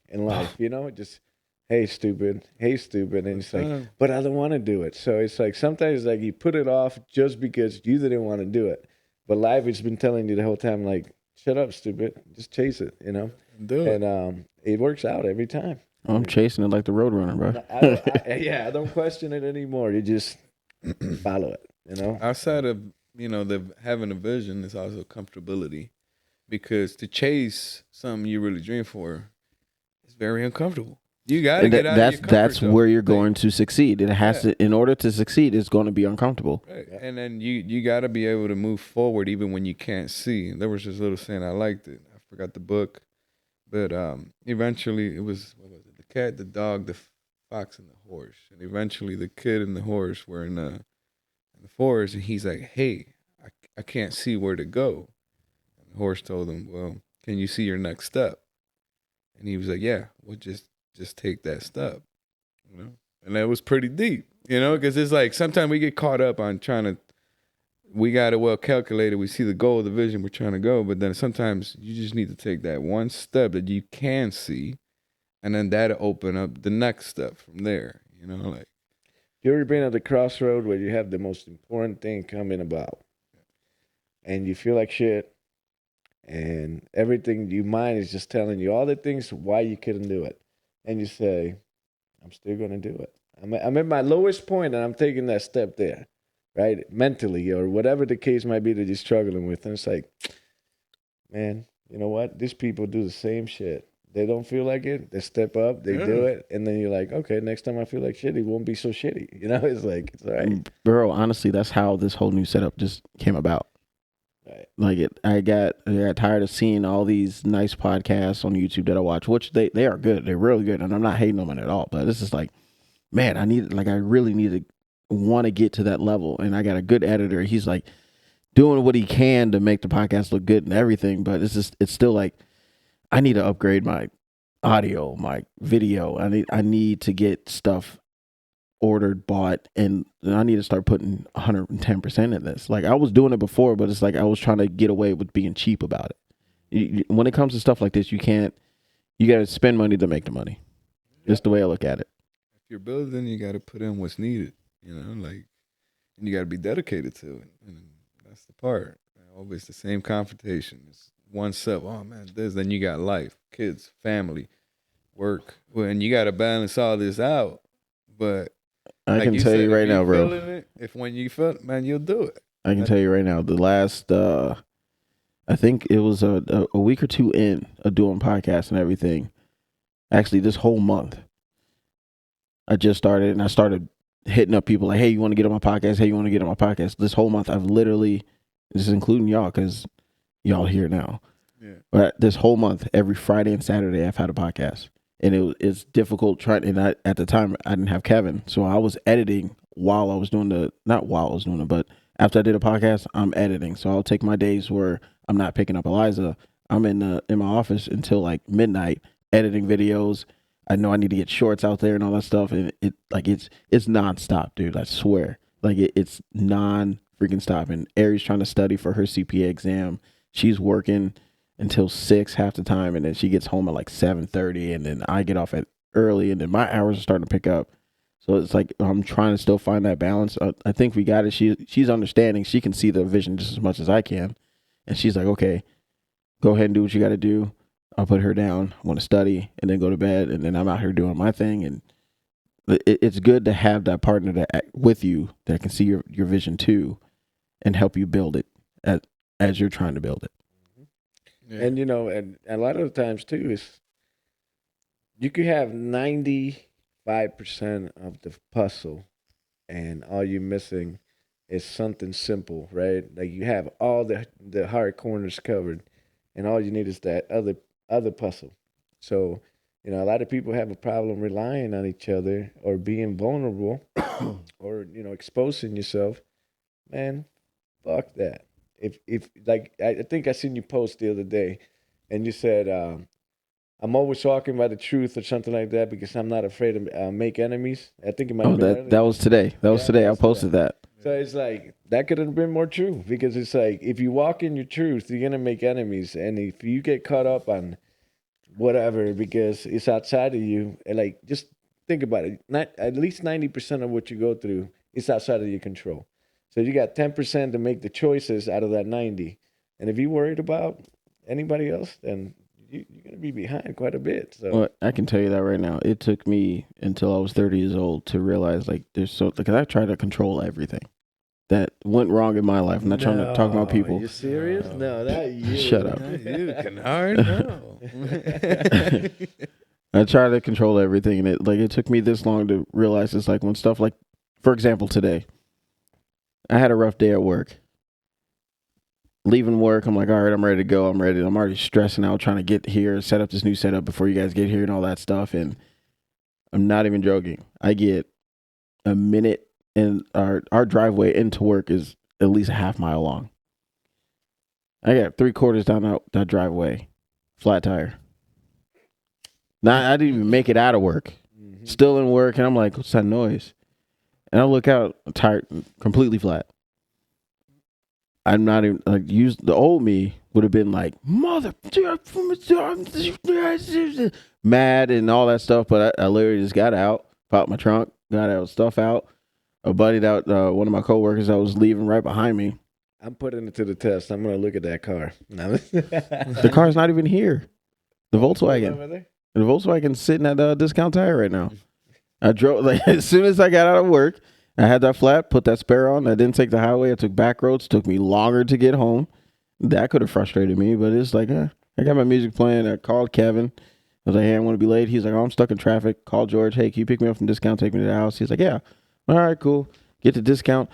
Speaker 3: in life, just hey stupid, and it's like, but I don't want to do it. So it's like sometimes like you put it off just because you didn't want to do it, but life has been telling you the whole time like, shut up, stupid, just chase it,
Speaker 2: Do it.
Speaker 3: And it works out every time.
Speaker 1: I'm chasing it like the Roadrunner, bro.
Speaker 3: I don't question it anymore. You just follow it,
Speaker 2: Outside of, the having a vision is also comfortability. Because to chase something you really dream for is very uncomfortable. You got to get out of your comfort
Speaker 1: That's
Speaker 2: zone.
Speaker 1: where you're going to succeed. It has to, in order to succeed, it's going to be uncomfortable.
Speaker 2: Right. Yeah. And then you got to be able to move forward even when you can't see. There was this little saying, I liked it. I forgot the book. But eventually it was, what was it? The cat, the dog, the fox, and the horse. And eventually the kid and the horse were in the forest. And he's like, hey, I can't see where to go. And the horse told him, well, can you see your next step? And he was like, yeah, well, just take that step. And that was pretty deep, because it's like sometimes we get caught up on we got it well calculated. We see the goal, the vision we're trying to go, but then sometimes you just need to take that one step that you can see, and then that'll open up the next step from there, like.
Speaker 3: You ever been at the crossroad where you have the most important thing coming about and you feel like shit and everything, your mind is just telling you all the things why you couldn't do it. And you say, I'm still going to do it. I'm at my lowest point and I'm taking that step there, right? Mentally or whatever the case might be that you're struggling with. And it's like, man, you know what? These people do the same shit. They don't feel like it. They step up, they do it. And then you're like, okay, next time I feel like shit, it won't be so shitty. It's like, it's all right.
Speaker 1: Bro, honestly, that's how this whole new setup just came about.
Speaker 3: Right.
Speaker 1: Like I got tired of seeing all these nice podcasts on YouTube that I watch, which they are good. They're really good. And I'm not hating on it at all. But this is like, man, I really need to want to get to that level. And I got a good editor. He's like doing what he can to make the podcast look good and everything. But it's still like, I need to upgrade my audio, my video. I need to get stuff ordered, bought, and I need to start putting 110% in this. Like I was doing it before, but it's like I was trying to get away with being cheap about it. When it comes to stuff like this, you got to spend money to make the money. Just the way I look at it.
Speaker 2: If you're building, you got to put in what's needed, and you got to be dedicated to it. And that's the part. Always the same confrontation. It's one step. Oh man, then you got life, kids, family, work. Well, and you got to balance all this out. But
Speaker 1: I can tell you right now, bro.
Speaker 2: When you feel it, man, you'll do it.
Speaker 1: I can tell you right now. The last, I think it was a week or two in of doing podcasts and everything. Actually, this whole month, I just started and I started hitting up people like, hey, you want to get on my podcast? Hey, you want to get on my podcast? This whole month, I've literally, this is including y'all because y'all here now. Yeah. But this whole month, every Friday and Saturday, I've had a podcast. And it's difficult trying. And at the time, I didn't have Kevin, so I was editing while I was doing but after I did a podcast, I'm editing. So I'll take my days where I'm not picking up Eliza. I'm in my office until like midnight editing videos, I know I need to get shorts out there and all that stuff. And it's nonstop, dude. I swear. Like it's non freaking stop. And Ari's trying to study for her CPA exam. She's working until 6 half the time, and then she gets home at like 7:30, and then I get off at early, and then my hours are starting to pick up. So it's like I'm trying to still find that balance. I think we got it. She's understanding. She can see the vision just as much as I can, and she's like, okay, go ahead and do what you got to do. I'll put her down. I want to study, and then go to bed, and then I'm out here doing my thing. And it's good to have that partner that with you that can see your vision too, and help you build it as you're trying to build it.
Speaker 2: Yeah.
Speaker 3: And and a lot of the times too is you could have 95% of the puzzle, and all you're missing is something simple, right? Like you have all the hard corners covered, and all you need is that other puzzle. So a lot of people have a problem relying on each other or being vulnerable, or exposing yourself. Man, fuck that. If like I think I seen you post the other day, and you said I'm always talking about the truth or something like that because I'm not afraid to make enemies. I think it might.
Speaker 1: Oh,
Speaker 3: have been
Speaker 1: that
Speaker 3: earlier.
Speaker 1: was today. That was
Speaker 3: Yeah,
Speaker 1: today. I
Speaker 3: that's
Speaker 1: posted that.
Speaker 3: So it's like that could have been more true, because it's like if you walk in your truth, you're gonna make enemies, and if you get caught up on whatever because it's outside of you, and like just think about it. Not at least 90% of what you go through is outside of your control. So you got 10% to make the choices out of that 90, and if you're worried about anybody else, then you're gonna be behind quite a bit. So
Speaker 1: Well, I can tell you that right now. It took me until I was 30 years old to realize like because I tried to control everything that went wrong in my life. I'm not trying to talk about people.
Speaker 3: You serious? No, not you.
Speaker 1: Shut up.
Speaker 2: You Kennard? No.
Speaker 1: I tried to control everything, and it took me this long to realize it's like when stuff like, for example, today, I had a rough day at work. Leaving work, I'm like, all right, I'm ready to go. I'm already stressing out, trying to get here, set up this new setup before you guys get here and all that stuff. And I'm not even joking. I get a minute, and our driveway into work is at least a half mile long. I got 3/4 down that driveway, flat tire. Now I didn't even make it out of work. Still in work, and I'm like, what's that noise? And I look out, tire completely flat. I'm not even like the old me would have been like mother mad and all that stuff, but I literally just got out, popped my trunk, got out stuff out. I buddied out one of my coworkers that was leaving right behind me.
Speaker 3: I'm putting it to the test. I'm gonna look at that car.
Speaker 1: The car's not even here. The Volkswagen.
Speaker 3: Over there?
Speaker 1: The Volkswagen's sitting at Discount Tire right now. I drove like as soon as I got out of work. I had that flat, put that spare on. I didn't take the highway. I took back roads. Took me longer to get home. That could have frustrated me, but it's like, I got my music playing. I called Kevin. I was like, hey, I want to be late. He's like, oh, I'm stuck in traffic. Call George. Hey, can you pick me up from Discount? Take me to the house. He's like, yeah. All right, cool. Get to Discount.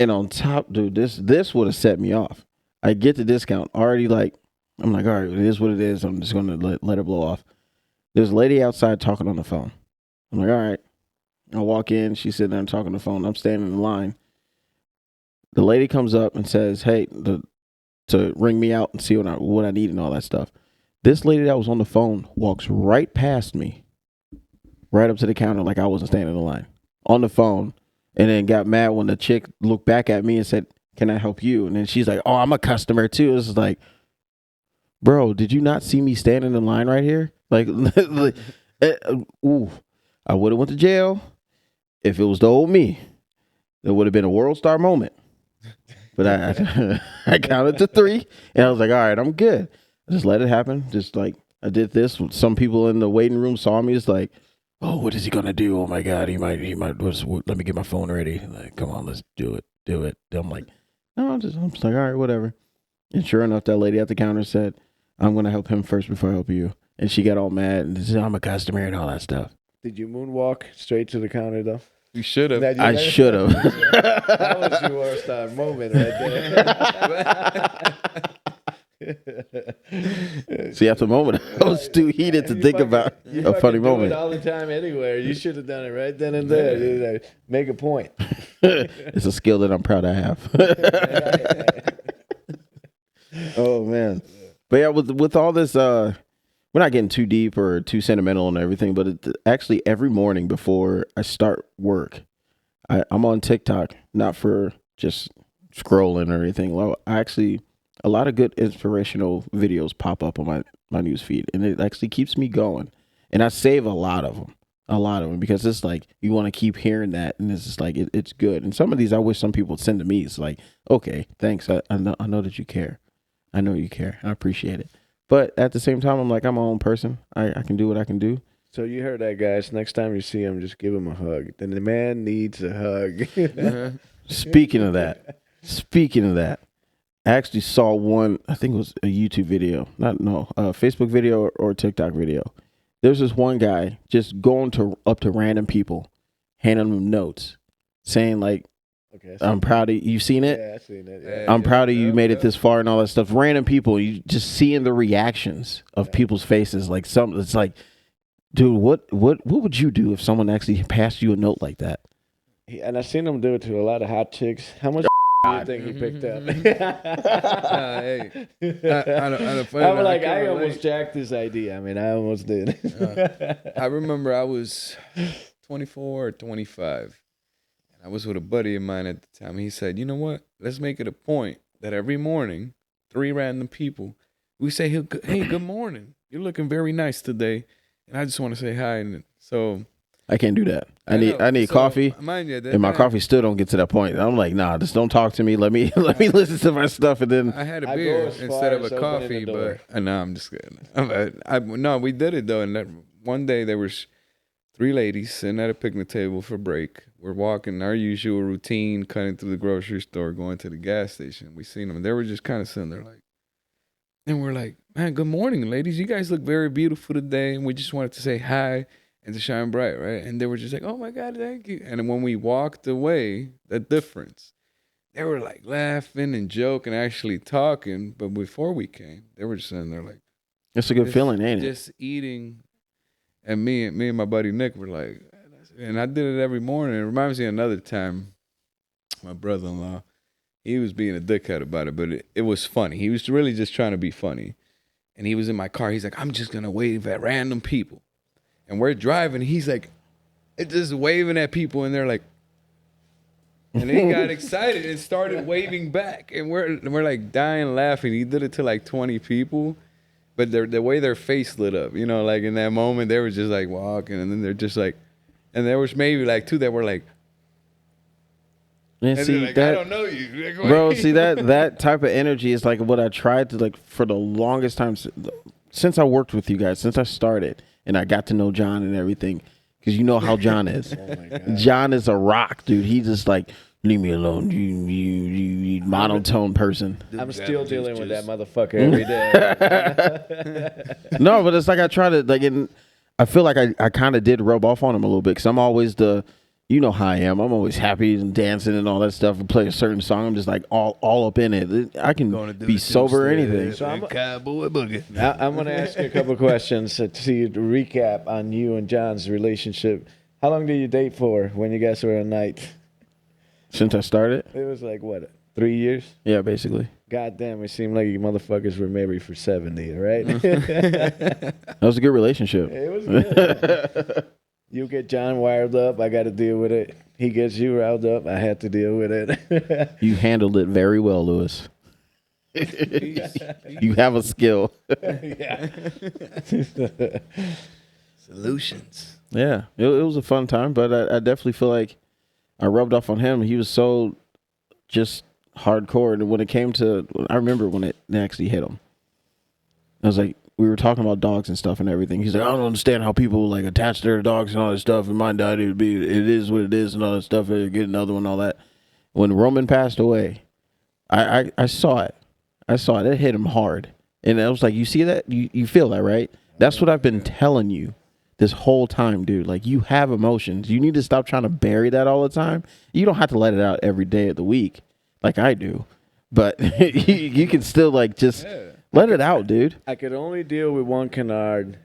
Speaker 1: And on top, dude, this would have set me off. I get to Discount. Already like, I'm like, all right, it is what it is. I'm just going to let it blow off. There's a lady outside talking on the phone. I'm like, all right. I walk in, she's sitting there talking on the phone. I'm standing in the line. The lady comes up and says, hey, to ring me out and see what I need and all that stuff. This lady that was on the phone walks right past me, right up to the counter like I wasn't standing in the line, on the phone, and then got mad when the chick looked back at me and said, can I help you? And then she's like, oh, I'm a customer too. It's like, bro, did you not see me standing in line right here? Like, ooh, I would have went to jail. If it was the old me, it would have been a world star moment. But I counted to 3, and I was like, all right, I'm good. I just let it happen. Just like I did this. Some people in the waiting room saw me. It's like, oh, what is he going to do? Oh, my God, he might. Let me get my phone ready. Like, come on, let's do it. I'm like, no, I'm just like, all right, whatever. And sure enough, that lady at the counter said, I'm going to help him first before I help you. And she got all mad and said, I'm a customer and all that stuff.
Speaker 3: Did you moonwalk straight to the counter though?
Speaker 2: You should have.
Speaker 1: I should have.
Speaker 3: That was your worst moment right there.
Speaker 1: See, at the moment, I was too heated to think about a funny
Speaker 3: do
Speaker 1: moment.
Speaker 3: it all the time anywhere. You should have done it right then and there. You like, make a point.
Speaker 1: It's a skill that I'm proud I have. Oh man, but yeah, with all this we're not getting too deep or too sentimental and everything, but actually every morning before I start work, I'm on TikTok, not for just scrolling or anything. Well, a lot of good inspirational videos pop up on my news feed, and it actually keeps me going. And I save a lot of them, because it's like you want to keep hearing that, and it's just like it's good. And some of these I wish some people would send to me. It's like, okay, thanks. I know that you care. I know you care. I appreciate it. But at the same time, I'm like, I'm my own person. I can do what I can do.
Speaker 3: So you heard that, guys. Next time you see him, just give him a hug. Then the man needs a hug.
Speaker 1: Speaking of that, I actually saw one. I think it was a YouTube video, Facebook video or TikTok video. There's this one guy just going up to random people, handing them notes, saying like,
Speaker 3: Okay,
Speaker 1: "I'm proud of you." You've seen it?
Speaker 3: Yeah, I seen it.
Speaker 2: Yeah.
Speaker 3: Yeah.
Speaker 1: I'm proud of you. You made it this far and all that stuff. Random people, you just seeing the reactions of people's faces. Like it's like, dude, what would you do if someone actually passed you a note like that?
Speaker 3: And I seen him do it to a lot of hot chicks. How much do you think he picked up?
Speaker 2: Hey,
Speaker 3: I'm like, I almost jacked this idea. I mean, I almost did.
Speaker 2: I remember I was 24 or 25. And I was with a buddy of mine at the time. He said, you know what? Let's make it a point that every morning, 3 random people, we say, hey, good morning. You're looking very nice today. And I just want to say hi. And so
Speaker 1: I can't do that. I need
Speaker 2: So,
Speaker 1: coffee,
Speaker 2: mind you,
Speaker 1: and my coffee still don't get to that point. I'm like, nah, just don't talk to me. Let me listen to my stuff, and then
Speaker 2: I had a
Speaker 3: I
Speaker 2: beer
Speaker 3: go as
Speaker 2: instead
Speaker 3: far
Speaker 2: of a
Speaker 3: as opening
Speaker 2: coffee,
Speaker 3: the door.
Speaker 2: but no, I'm just kidding. No, we did it though. And that one day there was 3 ladies sitting at a picnic table for break. We're walking our usual routine, cutting through the grocery store, going to the gas station. We seen them. They were just kind of sitting there like, and we're like, man, good morning, ladies. You guys look very beautiful today. And we just wanted to say hi and to shine bright, right? And they were just like, oh my God, thank you. And then when we walked away, the difference, they were like laughing and joking, actually talking. But before we came, they were just sitting there like,
Speaker 1: it's a good feeling, ain't it?
Speaker 2: just eating. And me and my buddy Nick were like, and I did it every morning. It reminds me of another time, my brother-in-law, he was being a dickhead about it, but it was funny. He was really just trying to be funny. And he was in my car. He's like, I'm just going to wave at random people. And we're driving. He's like, just waving at people. And they're like, and he got excited and started waving back. And we're like dying laughing. He did it to like 20 people. But the way their face lit up, you know, like in that moment, they were just like walking. And then they're just like, and there was maybe like 2 that were like,
Speaker 1: And
Speaker 2: and
Speaker 1: see
Speaker 2: they're like,
Speaker 1: that,
Speaker 2: I don't know you.
Speaker 1: bro. See that type of energy is like what I tried to, like, for the longest time since I worked with you guys, since I started and I got to know John and everything, because you know how John is.
Speaker 3: Oh my God.
Speaker 1: John is a rock, dude. He just like, leave me alone, you monotone person.
Speaker 3: I'm still dealing with that motherfucker every day.
Speaker 1: No, but it's like I try to, like, I feel like I kind of did rub off on him a little bit, because I'm always you know how I am. I'm always happy and dancing and all that stuff, and play a certain song. I'm just like all up in it. I can be sober or anything.
Speaker 3: So
Speaker 2: Cowboy boogie.
Speaker 3: I'm going to ask you a couple of questions to recap on you and John's relationship. How long did you date for when you guys were a night?
Speaker 1: Since I started,
Speaker 3: It was like, what, 3 years?
Speaker 1: yeah, basically.
Speaker 3: God damn, it seemed like you motherfuckers were married for 70, right?
Speaker 1: That was a good relationship.
Speaker 3: It was good. You get John wired up, I got to deal with it. He gets you riled up, I had to deal with it.
Speaker 1: You handled it very well, Lewis. You have a skill.
Speaker 3: Yeah.
Speaker 2: Solutions.
Speaker 1: Yeah, it was a fun time, but I definitely feel like I rubbed off on him. He was so just hardcore. And when it came to, I remember when it actually hit him. I was like, we were talking about dogs and stuff and everything. He's like, I don't understand how people like attach their dogs and all that stuff. And mine died, it is what it is and all that stuff. Get another one, all that. When Roman passed away, I saw it. I saw it. It hit him hard. And I was like, you see that? You feel that, right? That's what I've been telling you this whole time, dude. Like, you have emotions. You need to stop trying to bury that all the time. You don't have to let it out every day of the week like I do. But you can still, like, just let it out, dude.
Speaker 3: I could only deal with one canard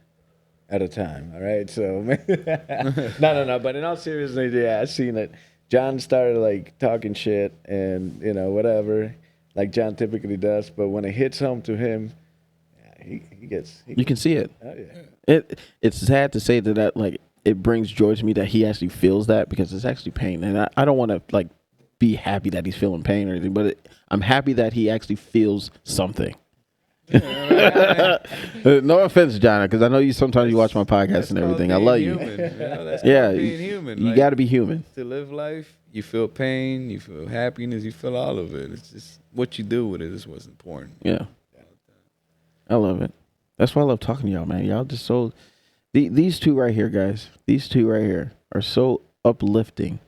Speaker 3: at a time, all right? So, no. But in all seriousness, yeah, I seen it. John started, like, talking shit and, you know, whatever, like John typically does. But when it hits home to him, he gets.
Speaker 1: You can see it.
Speaker 3: Oh yeah.
Speaker 1: It's sad to say that like it brings joy to me that he actually feels that, because it's actually pain, and I don't want to like be happy that he's feeling pain or anything, but I'm happy that he actually feels something. No offense, John, because I know you sometimes you watch my podcast and everything. I love you.
Speaker 2: That's
Speaker 1: Yeah,
Speaker 2: called being human.
Speaker 1: You
Speaker 2: Like,
Speaker 1: got to be human.
Speaker 2: to live life. You feel pain, you feel happiness, you feel all of it. It's just what you do with it is what's important.
Speaker 1: Yeah, I love it. That's why I love talking to y'all, man. Y'all just so these two right here, guys. These two right here are so uplifting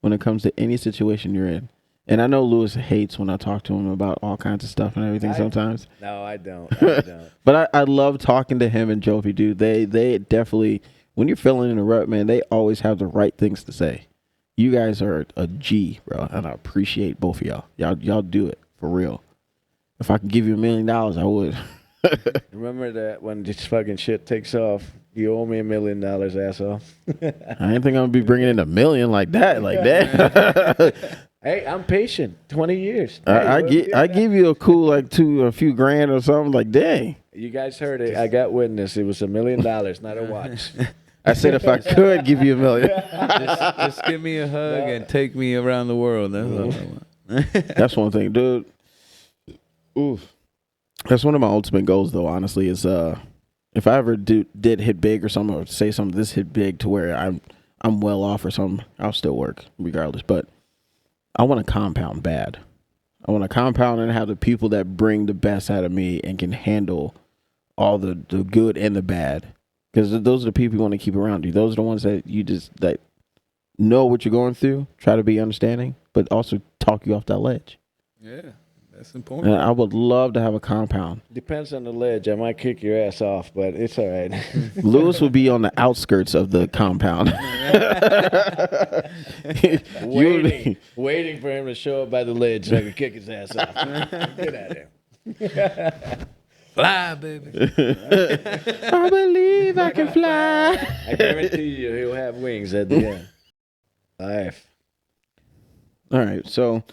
Speaker 1: when it comes to any situation you're in. And I know Lewis hates when I talk to him about all kinds of stuff and everything sometimes.
Speaker 3: No, I don't. I don't.
Speaker 1: But I love talking to him and Jovi, dude. They definitely, when you're feeling in a rut, man, they always have the right things to say. You guys are a G, bro, and I appreciate both of y'all. Y'all do it for real. If I could give you $1 million, I would.
Speaker 3: Remember that when this fucking shit takes off, you owe me $1 million, asshole.
Speaker 1: I ain't think I'm gonna be bringing in $1 million like that.
Speaker 3: Hey, I'm patient. 20 years.
Speaker 1: I
Speaker 3: Hey,
Speaker 1: give you a cool like a few grand or something. Like, dang.
Speaker 3: You guys heard it. I got witness. It was $1 million, not a watch.
Speaker 1: I said if I could give you $1 million.
Speaker 2: Just give me a hug and take me around the world. That's all I want.
Speaker 1: That's one thing, dude. Oof. That's one of my ultimate goals, though. Honestly, is if I ever did hit big or something, or say something this hit big to where I'm well off or something, I'll still work regardless. But I want to compound bad. I want to compound and have the people that bring the best out of me and can handle all the good and the bad. Because those are the people you want to keep around you. Those are the ones that you just that know what you're going through, try to be understanding, but also talk you off that ledge.
Speaker 2: Yeah, that's important.
Speaker 1: And I would love to have a compound.
Speaker 3: Depends on the ledge. I might kick your ass off, but it's all right.
Speaker 1: Lewis would be on the outskirts of the compound.
Speaker 3: waiting for him to show up by the ledge so I can kick his ass off. Get out of here.
Speaker 2: Fly, baby.
Speaker 1: I believe I can fly.
Speaker 3: I guarantee you he'll have wings at the end. Life.
Speaker 1: All right, so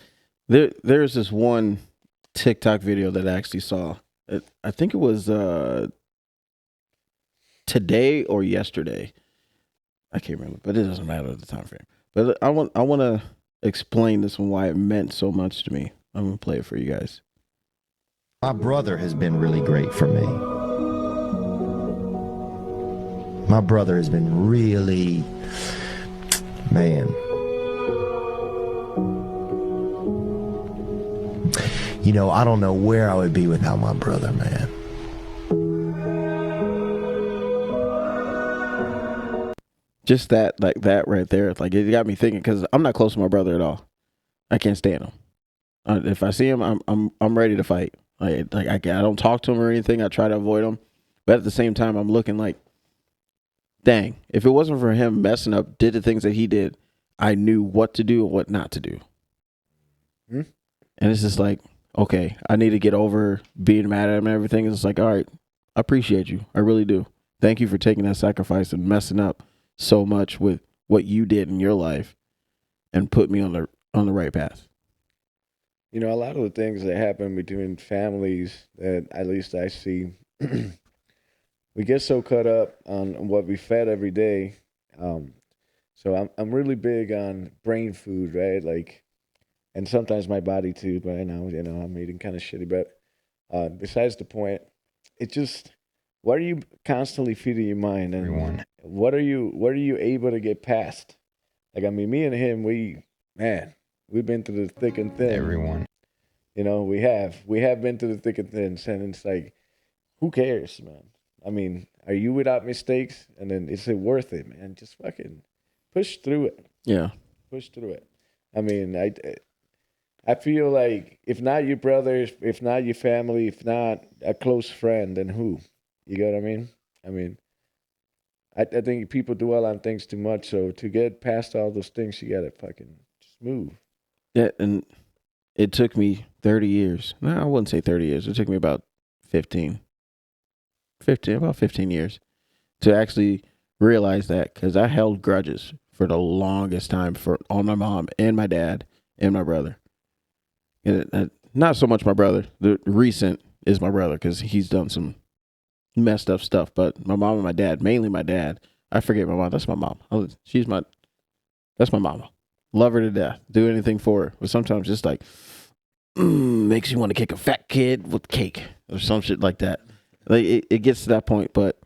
Speaker 1: there's this one TikTok video that I actually saw. I think it was today or yesterday. I can't remember, but it doesn't matter at the time frame. But I want to explain this one, why it meant so much to me. I'm gonna play it for you guys.
Speaker 4: My brother has been really great for me. My brother has been really, man. You know, I don't know where I would be without my brother, man.
Speaker 1: Just that, like that right there, like it got me thinking, because I'm not close to my brother at all. I can't stand him. If I see him, I'm ready to fight. I don't talk to him or anything. I try to avoid him, but at the same time, I'm looking like, dang, if it wasn't for him messing up, did the things that he did, I knew what to do and what not to do.
Speaker 3: Hmm?
Speaker 1: And it's just like, okay, I need to get over being mad at him and everything. It's like, all right, I appreciate you. I really do. Thank you for taking that sacrifice and messing up so much with what you did in your life and put me on the right path.
Speaker 3: You know, a lot of the things that happen between families that at least I see, we get so caught up on what we fed every day. So I'm really big on brain food, right? Like, and sometimes my body too. But right now, you know, I'm eating kind of shitty. But besides the point, it just, what are you constantly feeding your mind, and
Speaker 4: Everyone.
Speaker 3: what are you able to get past? Like, I mean, me and him, we've been through the thick and thin.
Speaker 4: Everyone.
Speaker 3: You know, we have been through the thick and thin, and it's like, who cares, man? I mean, are you without mistakes? And then is it worth it, man? Just fucking push through it.
Speaker 1: Yeah.
Speaker 3: Push through it. I mean, I feel like if not your brothers, if not your family, if not a close friend, then who? You get what I mean? I mean, I think people dwell on things too much. So to get past all those things, you gotta fucking just move.
Speaker 1: Yeah, and it took me 30 years. No, I wouldn't say 30 years. It took me about 15 years to actually realize that, because I held grudges for the longest time on my mom and my dad and my brother. And not so much my brother. The recent is my brother, because he's done some messed up stuff. But my mom and my dad, mainly my dad. I forget my mom. That's my mom. That's my mama. Love her to death. Do anything for her. But sometimes it's like, makes you want to kick a fat kid with cake or some shit like that. Like it gets to that point. But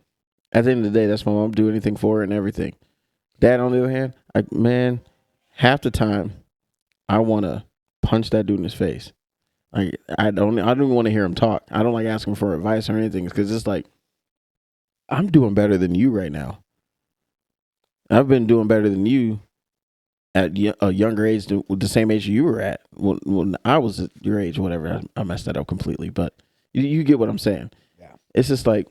Speaker 1: at the end of the day, that's my mom. Do anything for her and everything. Dad, on the other hand, man, half the time I want to punch that dude in his face. Like I don't even want to hear him talk. I don't like asking for advice or anything because it's like I'm doing better than you right now. I've been doing better than you at a younger age, the same age you were at when I was at your age, whatever. I messed that up completely, but you get what I'm saying.
Speaker 3: Yeah.
Speaker 1: It's just like,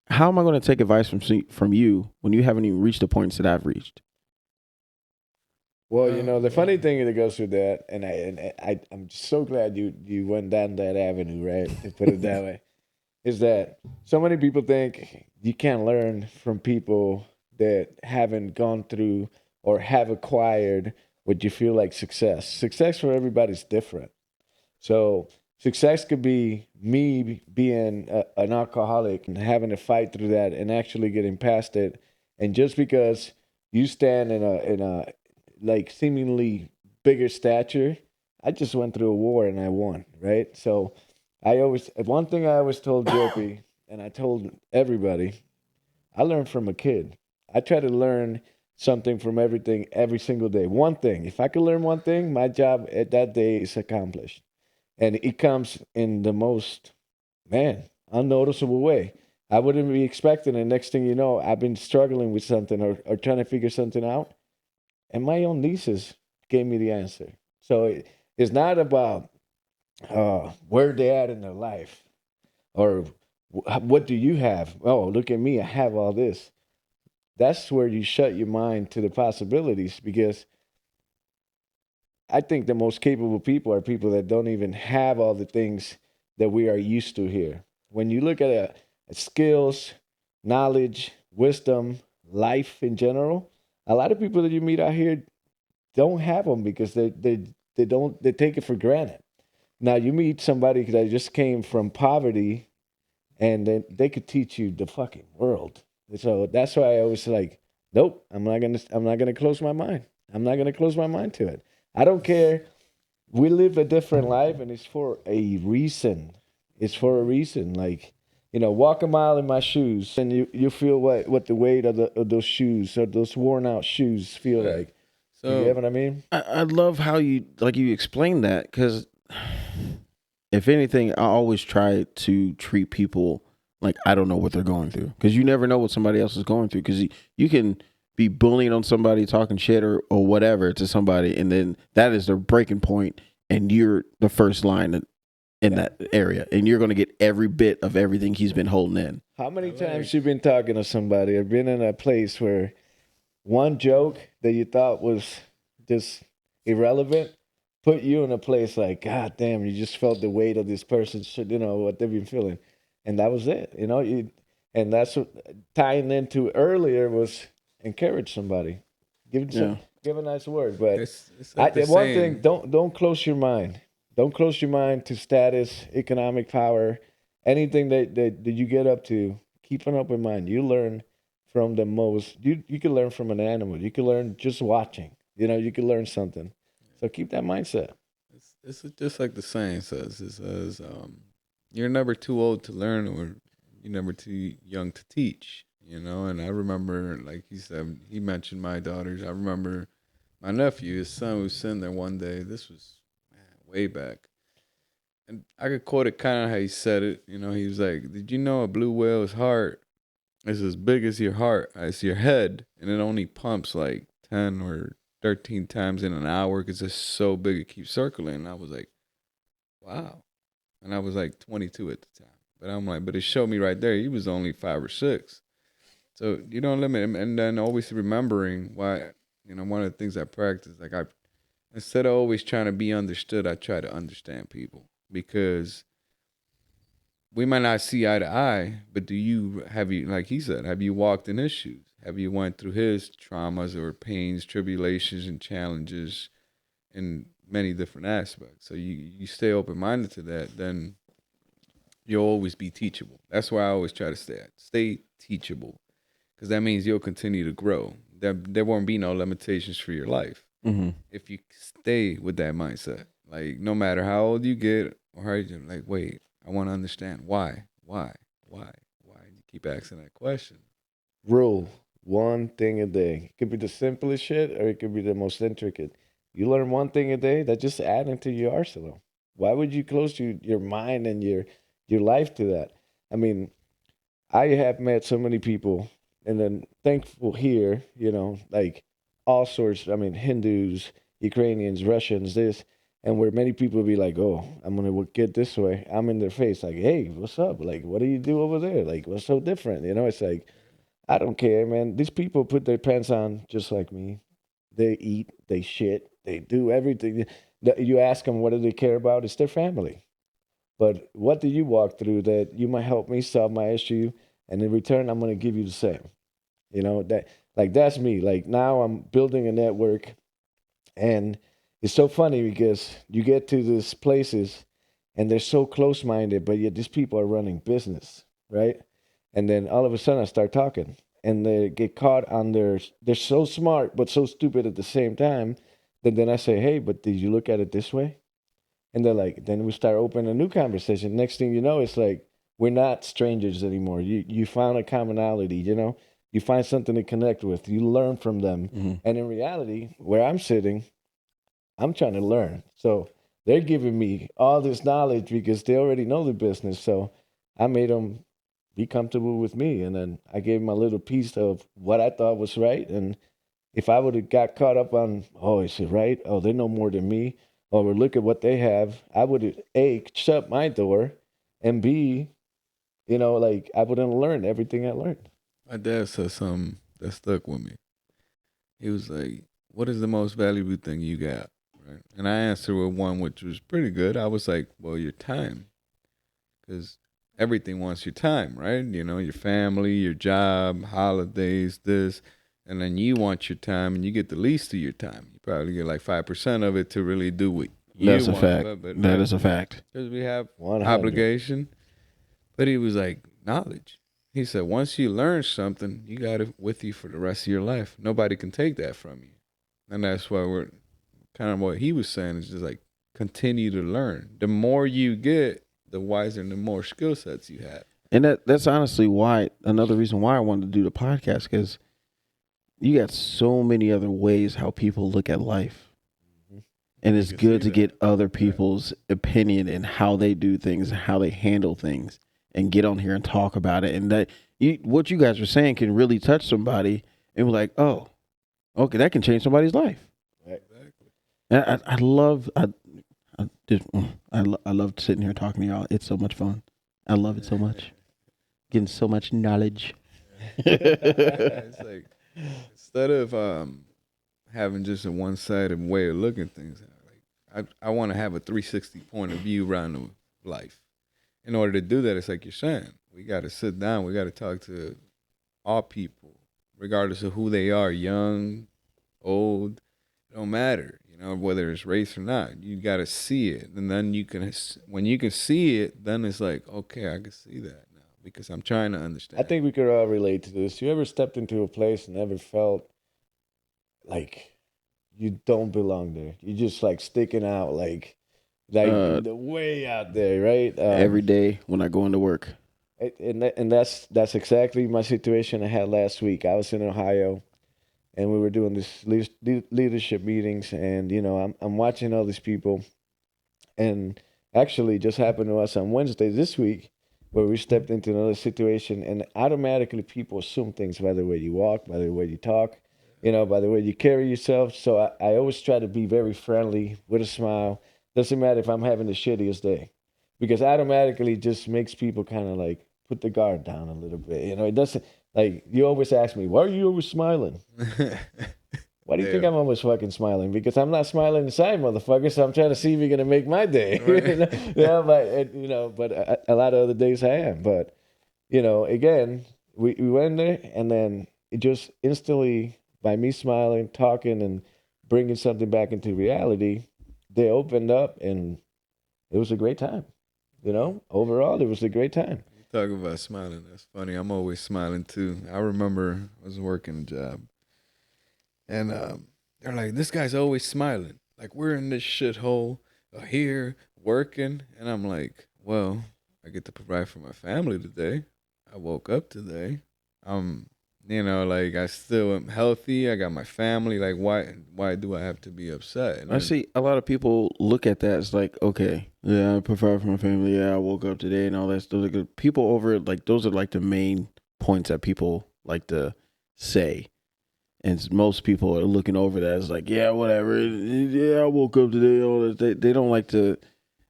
Speaker 1: how am I going to take advice from you when you haven't even reached the points that I've reached?
Speaker 3: Well, the funny thing that goes with that, and I'm so glad you went down that avenue, right? To put it that way, is that so many people think you can't learn from people that haven't gone through or have acquired what you feel like success. Success for everybody's different. So success could be me being an alcoholic and having to fight through that and actually getting past it. And just because you stand in a like seemingly bigger stature, I just went through a war and I won, right? So one thing I always told Jopi, and I told everybody, I learned from a kid. I try to learn something from everything every single day. One thing. If I could learn one thing, my job at that day is accomplished. And it comes in the most, man, unnoticeable way. I wouldn't be expecting the next thing you know, I've been struggling with something or trying to figure something out. And my own nieces gave me the answer. So it's not about where they at in their life or what do you have? Oh, look at me. I have all this. That's where you shut your mind to the possibilities because I think the most capable people are people that don't even have all the things that we are used to here. When you look at skills, knowledge, wisdom, life in general, a lot of people that you meet out here don't have them because they take it for granted. Now you meet somebody that just came from poverty, and then they could teach you the fucking world. So that's why I always like, nope, I'm not gonna close my mind. I'm not gonna close my mind to it. I don't care. We live a different life, and it's for a reason. It's for a reason. Like, walk a mile in my shoes, and you feel what the weight of those shoes or those worn out shoes feel like. You
Speaker 2: So
Speaker 3: get what I mean?
Speaker 1: I love how you explain that because if anything, I always try to treat people like I don't know what they're going through because you never know what somebody else is going through because you can be bullying on somebody, talking shit or whatever to somebody, and then that is their breaking point, and you're the first line in that area, and you're going to get every bit of everything he's been holding in.
Speaker 3: How many times you been talking to somebody or been in a place where one joke that you thought was just irrelevant put you in a place like, God damn, you just felt the weight of this person's shit, what they've been feeling. And that was it, and that's what tying into earlier was encourage somebody. Give a nice word. But
Speaker 2: it's like the
Speaker 3: one
Speaker 2: saying.
Speaker 3: thing, don't close your mind. Don't close your mind to status, economic power, anything that you get up to, keep an open mind. You learn from the most. You can learn from an animal. You can learn just watching. You can learn something. So keep that mindset.
Speaker 2: It's just like the saying says. It says, "You're never too old to learn, or you're never too young to teach." And I remember, like he said, he mentioned my daughters. I remember my nephew, his son, was sitting there one day. This was way back, and I could quote it kind of how he said it. He was like, "Did you know a blue whale's heart is as big as your heart, as your head, and it only pumps like 10 or 13 times in an hour because it's so big it keeps circling." And I was like, wow. And I was like 22 at the time. But I'm like, but it showed me right there, he was only 5 or 6. So you don't limit him. And then always remembering why, one of the things I practice, like instead of always trying to be understood, I try to understand people because we might not see eye to eye, but have you, like he said, have you walked in his shoes? Have you went through his traumas or pains, tribulations, and challenges in many different aspects? So you stay open minded to that, then You'll always be teachable. That's why I always try to stay teachable, because that means you'll continue to grow. There won't be no limitations for your life
Speaker 1: Mm-hmm.
Speaker 2: if you stay with that mindset. Like no matter how old you get or how you like, wait, I want to understand why, and you keep asking that question.
Speaker 3: Rule one thing a day. It could be the simplest shit or it could be the most intricate. You learn one thing a day, that just adding to your arsenal. Why would you close your mind and your life to that? I mean, I have met so many people and then thankful here, like all sorts, I mean, Hindus, Ukrainians, Russians, this, and where many people be like, oh, I'm going to get this way. I'm in their face like, hey, what's up? Like, what do you do over there? Like, what's so different? It's like, I don't care, man. These people put their pants on just like me. They eat, they shit, they do everything. You ask them what do they care about? It's their family. But what do you walk through that you might help me solve my issue, and in return, I'm going to give you the same. That like that's me. Like now, I'm building a network, and it's so funny because you get to these places, and they're so close-minded, but yet these people are running business, right? And then all of a sudden I start talking and they get caught on they're so smart but so stupid at the same time. Then I say, hey, but did you look at it this way? And they're like, then we start opening a new conversation. Next thing you know, it's like we're not strangers anymore. You found a commonality, you find something to connect with, you learn from them.
Speaker 1: Mm-hmm.
Speaker 3: And in reality, where I'm sitting, I'm trying to learn. So they're giving me all this knowledge because they already know the business. So I made them be comfortable with me. And then I gave them a little piece of what I thought was right. And if I would have got caught up on, oh, is it right? Oh, they know more than me. Or look at what they have, I would have A, shut my door, and B, like I wouldn't learn everything I learned.
Speaker 2: My dad said something that stuck with me. He was like, "What is the most valuable thing you got?" Right, and I answered with one which was pretty good. I was like, "Well, your time, because everything wants your time, right? Your family, your job, holidays, this, and then you want your time, and you get the least of your time. You probably get like 5% of it to really do what you
Speaker 1: That's a
Speaker 2: want.
Speaker 1: fact. That is a fact.
Speaker 2: Because we have
Speaker 3: 100.
Speaker 2: obligation." But he was like, knowledge. He said, once you learn something, you got it with you for the rest of your life. Nobody can take that from you. And that's why we're kind of what he was saying is just like continue to learn. The more you get, the wiser and the more skill sets you have.
Speaker 1: And that's honestly why, another reason why I wanted to do the podcast, because you got so many other ways how people look at life. And it's
Speaker 2: You can
Speaker 1: good
Speaker 2: see
Speaker 1: to
Speaker 2: that.
Speaker 1: get other people's opinion and how they do things and how they handle things and get on here and talk about it. And that what you guys are saying can really touch somebody and be like, oh, okay, that can change somebody's life.
Speaker 2: Exactly.
Speaker 1: And I love sitting here talking to y'all. It's so much fun. I love it so much. Getting so much knowledge.
Speaker 2: It's like instead of having just a one-sided way of looking at things, like I want to have a 360 point of view around the life. In order to do that, it's like you're saying, we got to sit down, we got to talk to all people, regardless of who they are, young, old, it don't matter, whether it's race or not. You got to see it, and then when you can see it, then it's like, okay, I can see that now because I'm trying to understand.
Speaker 3: I think we could all relate to this. You ever stepped into a place and ever felt like you don't belong there? You just like sticking out, like the way out there, right?
Speaker 1: Every day when I go into work.
Speaker 3: And that's exactly my situation I had last week. I was in Ohio, and we were doing this leadership meetings, and I'm watching all these people, and actually just happened to us on Wednesday this week, where we stepped into another situation, and automatically people assume things by the way you walk, by the way you talk, by the way you carry yourself. So I always try to be very friendly with a smile. Doesn't matter if I'm having the shittiest day, because automatically just makes people kind of like put the guard down a little bit. It doesn't, like, you always ask me, why are you always smiling? Why do you think I'm always fucking smiling? Because I'm not smiling inside, motherfucker. So I'm trying to see if you're gonna make my day.
Speaker 2: Right.
Speaker 3: But a lot of other days I am. But again, we went there, and then it just instantly, by me smiling, talking, and bringing something back into reality, they opened up, and it was a great time. you know, overall, it was a great time.
Speaker 2: Talk about smiling. That's funny. I'm always smiling too. I remember I was working a job, and they're like, "This guy's always smiling. Like we're in this shithole here working," and I'm like, "Well, I get to provide for my family today. I woke up today. Like I still am healthy. I got my family. Like why do I have to be upset?" And
Speaker 1: I see a lot of people look at that as like, okay, yeah, I provide for my family. Yeah, I woke up today and all that stuff. Like, people over like those are like the main points that people like to say, and most people are looking over that as like, yeah, whatever. Yeah, I woke up today. All that. They don't like to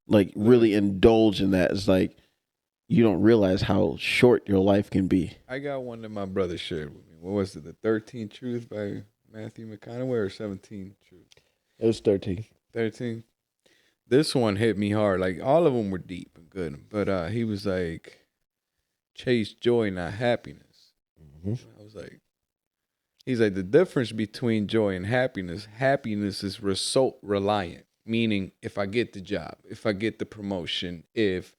Speaker 1: like really indulge in that. It's like you don't realize how short your life can be.
Speaker 2: I got one that my brother shared with me. What was it? The 13 Truths by Matthew McConaughey or 17 Truths?
Speaker 3: It was 13.
Speaker 2: 13. This one hit me hard. Like all of them were deep and good, but he was like, chase joy, not happiness.
Speaker 3: Mm-hmm.
Speaker 2: I was like, he's like, the difference between joy and happiness is result reliant. Meaning, if I get the job, if I get the promotion, if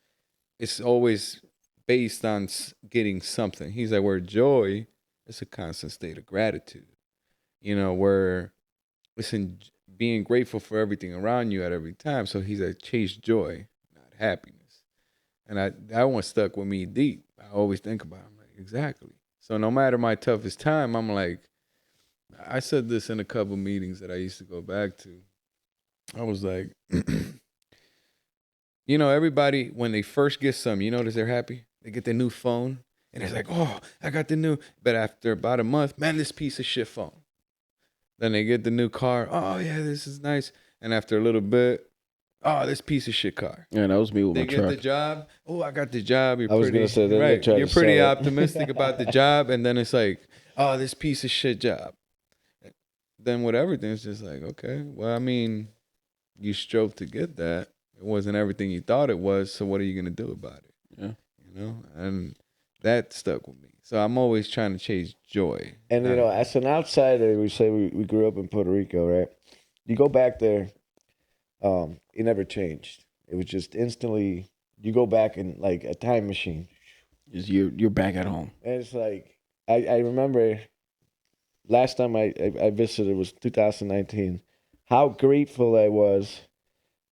Speaker 2: it's always based on getting something. He's like, where joy is a constant state of gratitude. Where it's in being grateful for everything around you at every time. So he's like, chase joy, not happiness. And that one stuck with me deep. I always think about it. I'm like, exactly. So no matter my toughest time, I'm like, I said this in a couple meetings that I used to go back to. I was like, everybody, when they first get something, you notice they're happy. They get their new phone, and it's like, oh, I got the new. But after about a month, man, this piece of shit phone. Then they get the new car. Oh, yeah, this is nice. And after a little bit, oh, this piece of shit car.
Speaker 1: Yeah, that was me with
Speaker 2: They
Speaker 1: my
Speaker 2: get
Speaker 1: truck.
Speaker 2: the job. Oh, I got the job.
Speaker 3: I was gonna say, then they
Speaker 2: right.
Speaker 3: try to
Speaker 2: You're pretty
Speaker 3: sell it.
Speaker 2: optimistic about the job, and then it's like, oh, this piece of shit job. Then with everything, it's just like, okay, well, I mean, you strove to get that. It wasn't everything you thought it was, so what are you gonna do about it?
Speaker 1: Yeah.
Speaker 2: And that stuck with me. So I'm always trying to chase joy.
Speaker 3: And as an outsider, we say we grew up in Puerto Rico, right? You go back there, it never changed. It was just instantly you go back in like a time machine.
Speaker 1: Is you're back at home.
Speaker 3: And it's like I remember last time I visited was 2019. How grateful I was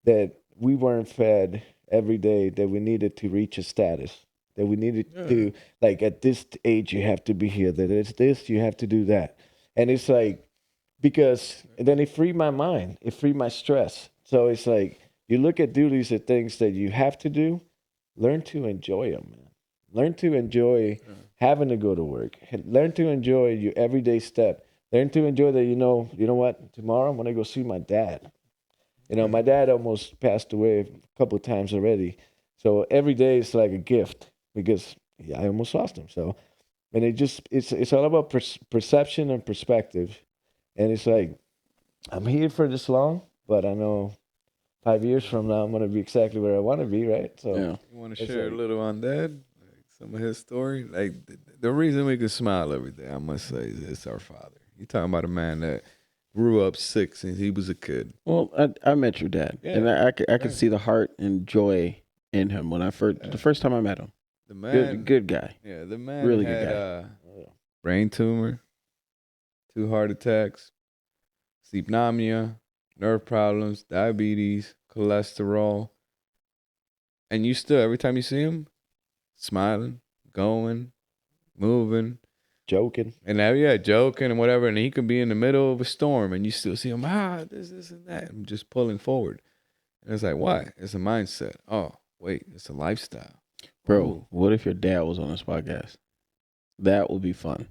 Speaker 3: that we weren't fed every day, that we needed to reach a status, that we needed to, like, at this age you have to be here, that it's this, you have to do that. And it's like, because and then it freed my mind, it freed my stress. So it's like you look at duties and things that you have to do, learn to enjoy them, man. Learn to enjoy having to go to work. Learn to enjoy your everyday step. Learn to enjoy that, you know what, tomorrow I'm going to go see my dad. My dad almost passed away a couple of times already. So every day is like a gift because I almost lost him. So, and it's all about perception and perspective. And it's like, I'm here for this long, but I know 5 years from now, I'm going to be exactly where I want to be, right? So
Speaker 1: Yeah.
Speaker 2: You want to share a little on that? Like some of his story? Like the reason we can smile every day, I must say, is it's our father. You're talking about a man that grew up sick since he was a kid.
Speaker 1: Well, I met your dad, and I could see the heart and joy in him when the first time I met him.
Speaker 2: The man,
Speaker 1: Good guy.
Speaker 2: Yeah, the man
Speaker 1: Really
Speaker 2: had
Speaker 1: good
Speaker 2: brain tumor, 2 heart attacks, sleep apnea, nerve problems, diabetes, cholesterol. And you still, every time you see him, smiling, going, moving,
Speaker 3: joking.
Speaker 2: and now, joking and whatever. And he could be in the middle of a storm and you still see him, this and that. I'm just pulling forward. And it's like, why? It's a mindset. Oh, wait, it's a lifestyle.
Speaker 1: Bro,
Speaker 2: Ooh.
Speaker 1: what if your dad was on this podcast? That would be fun.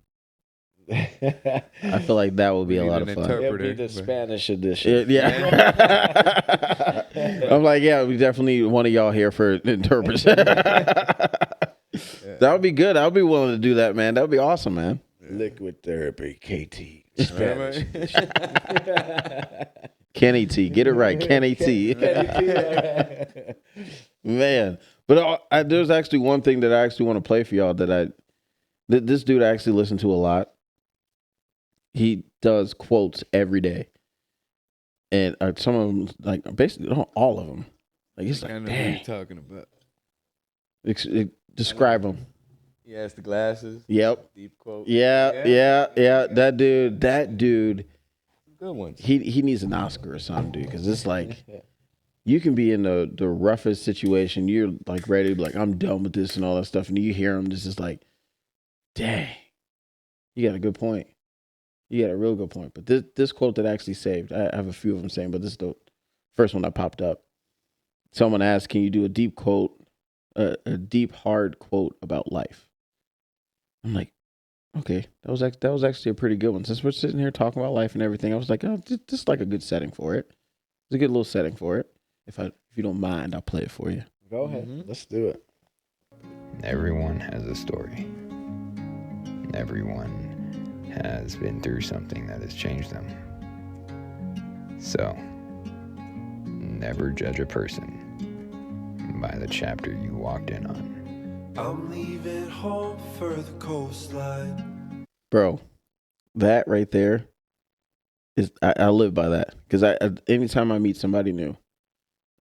Speaker 1: I feel like that would be a lot of fun.
Speaker 3: It'll be the Spanish edition.
Speaker 1: Yeah. I'm like, yeah, we definitely need one of y'all here for interpretation. That would be good. I would be willing to do that, man. That would be awesome, man.
Speaker 3: Liquid therapy, KT. Spanish.
Speaker 1: Kenny T. Get it right. Kenny T. Man. But there's actually one thing that I actually want to play for y'all that this dude I actually listen to a lot. He does quotes every day. And some of them, like, basically all of them. Like, it's like,
Speaker 2: I know
Speaker 1: dang.
Speaker 2: what you're talking about.
Speaker 1: Describe him.
Speaker 2: He has the glasses.
Speaker 1: Yep.
Speaker 2: Deep quote.
Speaker 1: Yeah. That dude.
Speaker 2: Good ones.
Speaker 1: He needs an Oscar or something, dude. Because it's like you can be in the roughest situation. You're like ready to be like, I'm done with this and all that stuff, and you hear him. This is like, dang, you got a good point. You got a real good point. But this quote that I actually saved, I have a few of them saying, but this is the first one that popped up. Someone asked, "Can you do a deep quote, a deep hard quote about life?" I'm like, okay, that was actually a pretty good one. Since we're sitting here talking about life and everything, I was like, oh, this is like a good setting for it. It's a good little setting for it. If you don't mind, I'll play it for you.
Speaker 3: Go ahead. Let's do it.
Speaker 5: Everyone has a story. Everyone has been through something that has changed them. So, never judge a person by the chapter you walked in on.
Speaker 6: I'm leaving home for the coastline.
Speaker 1: Bro, that right there is I live by that because I anytime I meet somebody new,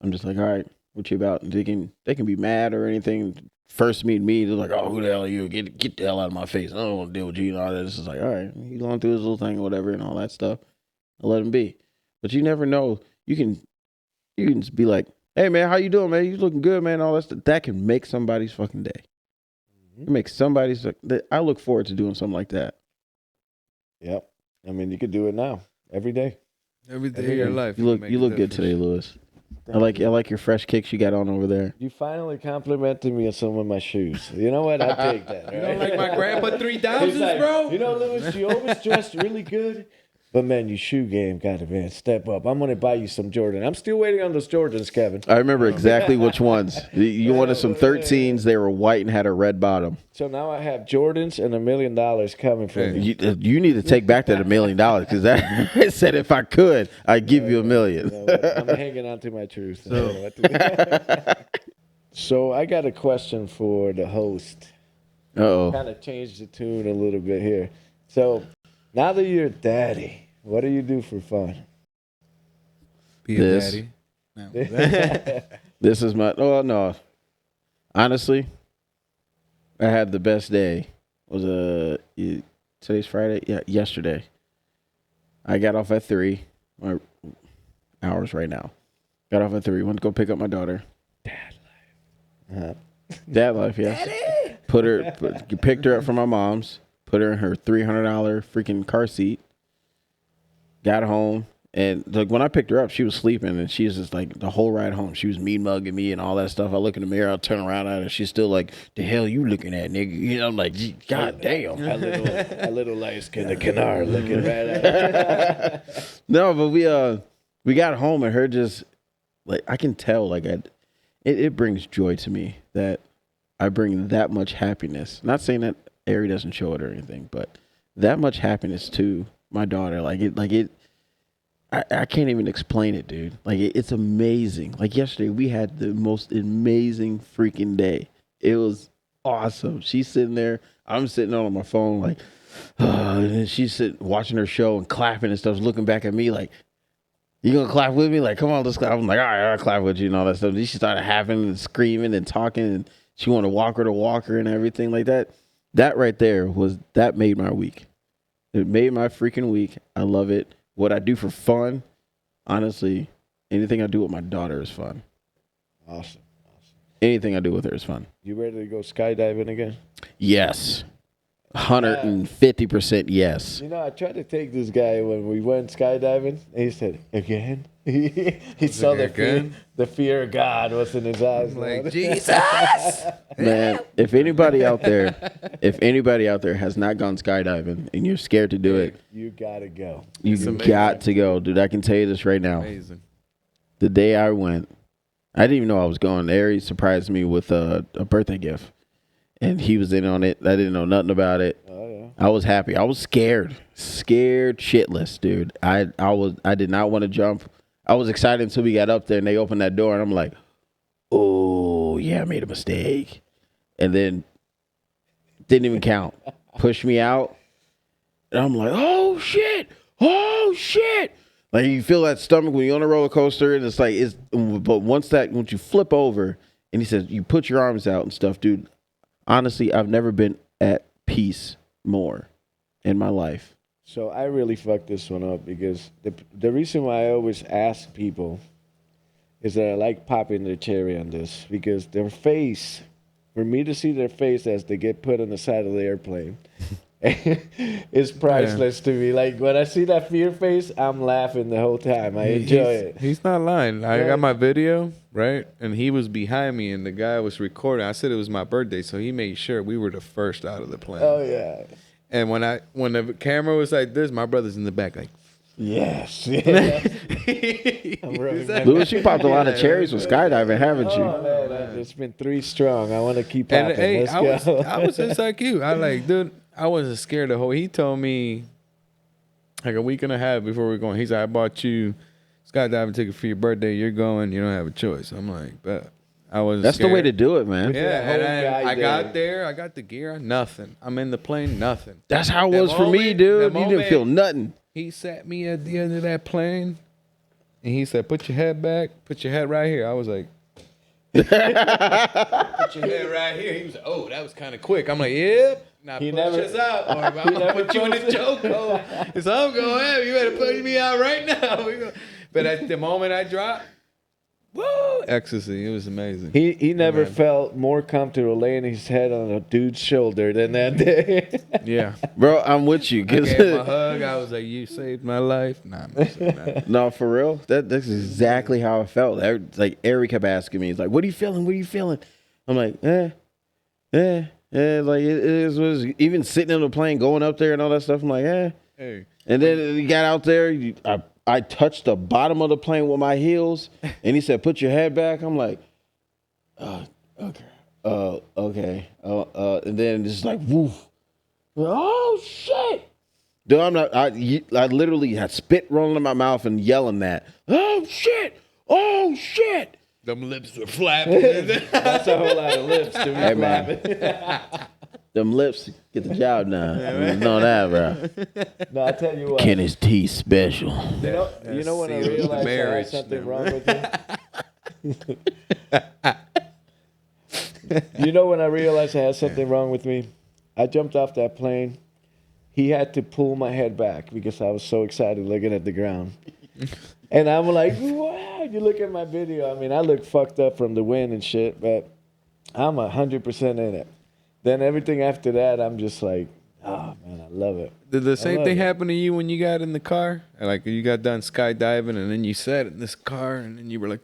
Speaker 1: I'm just like, all right, what you about? And they can be mad or anything. First meet me, they're like, oh, who the hell are you? Get the hell out of my face. I don't want to deal with you and all that. It's just like, all right, he's going through his little thing or whatever and all that stuff. I'll let him be. But you never know. You can just be like, hey man, how you doing, man? You looking good, man. All that stuff. That can make somebody's fucking day. It makes somebody's. I look forward to doing something like that.
Speaker 3: Yep. I mean, you could do it now, every day.
Speaker 2: Every day of your life.
Speaker 1: You look good today, Lewis. I like your fresh kicks you got on over there.
Speaker 3: You finally complimented me on some of my shoes. You know what? I take that.
Speaker 2: You don't like my grandpa 3000s,
Speaker 3: He's like,
Speaker 2: bro?
Speaker 3: You know, Lewis, you always dressed really good. But man, your shoe game got to man step up. I'm gonna buy you some Jordan. I'm still waiting on those Jordans, Kevin.
Speaker 1: I remember exactly which ones. You wanted some 13s. They were white and had a red bottom.
Speaker 3: So now I have Jordans and $1 million coming from me.
Speaker 1: You need to take back that $1 million because I said if I could, I'd give you $1 million.
Speaker 3: You know what? I'm hanging on to my truth. So I got a question for the host.
Speaker 1: Uh-oh.
Speaker 3: Kind of change the tune a little bit here. So now that you're a daddy, what do you do for fun?
Speaker 2: Be
Speaker 1: This.
Speaker 2: a daddy.
Speaker 1: This is my. Oh no. Honestly, I had the best day. Today's Friday? Yeah, yesterday. I got off at 3. My hours right now. Got off at 3. Went to go pick up my daughter. Dad life, yes. Picked her up from my mom's. Put her in her $300 freaking car seat. Got home. And like when I picked her up, she was sleeping, and she was just like the whole ride home. She was mean mugging me and all that stuff. I look in the mirror, I turn around at her. She's still like, "The hell you looking at, nigga?" You know, I'm like, "God damn."
Speaker 3: A little light skin, the canard looking right at her.
Speaker 1: No, but we got home and her just like I can tell like it brings joy to me that I bring that much happiness. Not saying that Ari doesn't show it or anything, but that much happiness to my daughter. I can't even explain it, dude. Like it's amazing. Like yesterday, we had the most amazing freaking day. It was awesome. She's sitting there. I'm sitting on my phone, like, and then she's sitting watching her show and clapping and stuff, looking back at me like, "You gonna clap with me?" Like, come on, let's clap. I'm like, all right, I'll clap with you and all that stuff. Then she started having and screaming and talking, and she wanted to walk her and everything like that. That right there that made my week. It made my freaking week. I love it. What I do for fun, honestly, anything I do with my daughter is fun.
Speaker 3: Awesome.
Speaker 1: Anything I do with her is fun.
Speaker 3: You ready to go skydiving again?
Speaker 1: Yes. 150% yes.
Speaker 3: You know, I tried to take this guy when we went skydiving, and he said, "Again?" He saw
Speaker 2: like, "Again?"
Speaker 3: the fear of God was in his eyes.
Speaker 2: Like,
Speaker 3: Jesus!
Speaker 1: Man, if anybody out there has not gone skydiving and you're scared to do it,
Speaker 3: You gotta go.
Speaker 1: you got to go, dude. I can tell you this right now.
Speaker 2: Amazing.
Speaker 1: The day I went, I didn't even know I was going. Ari surprised me with a birthday gift, and he was in on it. I didn't know nothing about it.
Speaker 3: Oh yeah.
Speaker 1: I was happy. I was scared shitless, dude. I did not want to jump. I was excited until we got up there and they opened that door and I'm like, oh yeah, I made a mistake. And then didn't even count. Pushed me out. And I'm like, oh shit. Like you feel that stomach when you're on a roller coaster and it's like but once you flip over And he said, you put your arms out and stuff, dude. Honestly, I've never been at peace more in my life.
Speaker 3: So I really fucked this one up because the reason why I always ask people is that I like popping their cherry on this because their face, for me to see their face as they get put on the side of the airplane, is priceless to me. Like when I see that fear face, I'm laughing the whole time. I enjoy it.
Speaker 2: He's not lying. I
Speaker 3: Yeah.
Speaker 2: got my video, right? And he was behind me and the guy was recording. I said it was my birthday, so he made sure we were the first out of the plane.
Speaker 3: Oh yeah.
Speaker 2: And when the camera was like this, my brother's in the back like
Speaker 3: Yes. Yeah. rubbing my-
Speaker 1: Louis, you popped a lot of cherries with skydiving, haven't you?
Speaker 3: Oh man, I've just been 3 strong. I want to keep
Speaker 2: And
Speaker 3: popping.
Speaker 2: hey,
Speaker 3: Let's go.
Speaker 2: I was just like you. I like, dude, I wasn't scared the whole. He told me like a week and a half before we were going. He's like, I bought you skydiving ticket for your birthday. You're going. You don't have a choice. I'm like, but I wasn't.
Speaker 1: That's
Speaker 2: scared.
Speaker 1: the way to do it, man.
Speaker 3: Yeah,
Speaker 2: Yeah, and
Speaker 3: whole guy
Speaker 2: I got
Speaker 3: there.
Speaker 2: there. I got the gear. Nothing. I'm in the plane. Nothing.
Speaker 1: That's how it
Speaker 2: The
Speaker 1: was for me,
Speaker 2: moment-
Speaker 1: dude.
Speaker 2: the
Speaker 1: You didn't
Speaker 2: moment-
Speaker 1: feel nothing.
Speaker 2: He sat me at the end of that plane, and he said, "Put your head back. Put your head right here." I was like, "Put your head right here." He was like, "Oh, that was kind of quick." I'm like, "Yep." Now
Speaker 3: He
Speaker 2: push
Speaker 3: never-
Speaker 2: us out, or I'm gonna put you in the chokehold. So I'm going, "Hey, you better push me out right now." But at the moment I dropped, whoa, ecstasy! It was amazing.
Speaker 3: He never
Speaker 2: man.
Speaker 3: felt more comfortable laying his head on a dude's shoulder than that day.
Speaker 2: Yeah,
Speaker 1: Bro, I'm with you.
Speaker 2: I gave him a
Speaker 1: 'Cause
Speaker 2: hug. I was like, "You saved my life." Nah, I'm not saying that.
Speaker 1: no, for real. That's exactly how I felt. Like Eric kept asking me, he's like, "What are you feeling? What are you feeling?" I'm like, Like it was even sitting in the plane, going up there and all that stuff. I'm like,
Speaker 2: Hey.
Speaker 1: And then he got out there. I touched the bottom of the plane with my heels, and he said, "Put your head back." I'm like, okay. And then just like, woof. Oh shit! Dude, I'm not. I literally had spit rolling in my mouth and yelling that. Oh shit! Oh shit!
Speaker 2: Them lips were flapping.
Speaker 3: That's a whole lot of lips to be
Speaker 1: Hey, man.
Speaker 3: flapping.
Speaker 1: Them lips get the job done. You know that, bro.
Speaker 3: No, I tell you what.
Speaker 1: Kenny's teeth special.
Speaker 3: You know when I
Speaker 2: sealed the
Speaker 3: realized I had
Speaker 2: marriage,
Speaker 3: something
Speaker 2: never.
Speaker 3: wrong with me? You know when I realized I had something wrong with me? I jumped off that plane. He had to pull my head back because I was so excited looking at the ground. And I'm like, wow, you look at my video. I mean, I look fucked up from the wind and shit, but I'm 100% in it. Then everything after that, I'm just like, oh, man, I love it.
Speaker 2: Did the same
Speaker 3: love
Speaker 2: thing
Speaker 3: it.
Speaker 2: happen to you when you got in the car? Like you got done skydiving and then you sat in this car and then you were like,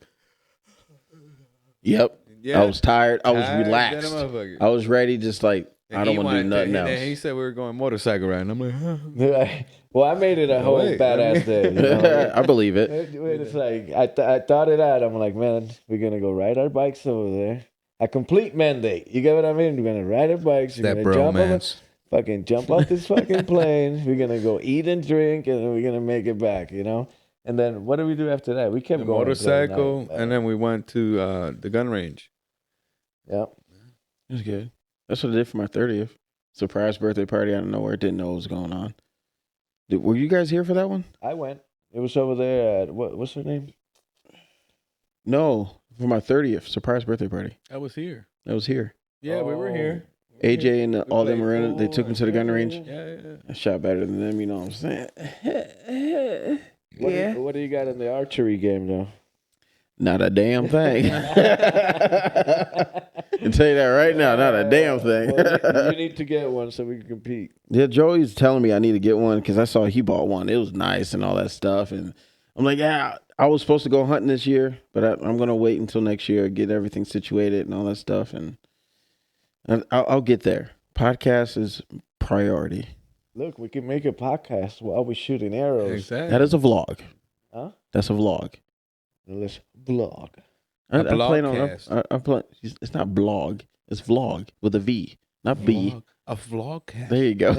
Speaker 1: Yep.
Speaker 2: Yeah.
Speaker 1: I was tired. I was
Speaker 2: Tired than a
Speaker 1: relaxed.
Speaker 2: motherfucker.
Speaker 1: I was ready. Just like
Speaker 2: and
Speaker 1: I don't
Speaker 2: he
Speaker 1: want to do
Speaker 2: wanted
Speaker 1: nothing
Speaker 2: and then
Speaker 1: else.
Speaker 2: he said we were going motorcycle riding. I'm like, huh.
Speaker 3: Well, I made it a whole
Speaker 2: wait,
Speaker 3: badass day. You know?
Speaker 1: I believe it.
Speaker 3: It's like I thought it out. I'm like, man, we're gonna go ride our bikes over there. A complete mandate. You get what I mean? We're gonna ride our bikes. We're
Speaker 2: That
Speaker 3: gonna jump over,
Speaker 2: bromance.
Speaker 3: fucking jump off this fucking plane. We're gonna go eat and drink, and then we're gonna make it back. You know. And then what did we do after that? We kept
Speaker 2: The
Speaker 3: going. until
Speaker 2: motorcycle,
Speaker 3: night.
Speaker 2: and then we went to the gun range.
Speaker 3: Yeah.
Speaker 1: It was good. That's what I did for my 30th. Surprise birthday party out of nowhere. Didn't know what was going on. Were you guys here for that one?
Speaker 3: I went. It was over there at what's her name?
Speaker 1: No, for my 30th surprise birthday party.
Speaker 2: I was here.
Speaker 1: I was here.
Speaker 2: Yeah, we were here.
Speaker 1: AJ and all them
Speaker 2: played
Speaker 1: were in it. They
Speaker 2: pool
Speaker 1: took me to the gun range.
Speaker 2: Yeah.
Speaker 1: I shot better than them, you know what I'm saying?
Speaker 3: What do you got in the archery game though?
Speaker 1: Not a damn thing. I tell you that right now, not a damn thing.
Speaker 3: Well, you need to get one so we can compete.
Speaker 1: Yeah, Joey's telling me I need to get one because I saw he bought one. It was nice and all that stuff. And I'm like, yeah, I was supposed to go hunting this year, but I'm going to wait until next year, get everything situated and all that stuff. And I'll get there. Podcast is priority.
Speaker 3: Look, we can make a podcast while we're shooting arrows.
Speaker 2: Exactly.
Speaker 1: That is a vlog.
Speaker 3: Huh?
Speaker 1: That's a vlog.
Speaker 3: Let's vlog.
Speaker 1: I
Speaker 2: A
Speaker 1: play on.
Speaker 2: vlogcast.
Speaker 1: I play. It's not blog. It's vlog with a V, not B.
Speaker 2: A vlogcast.
Speaker 1: There you go.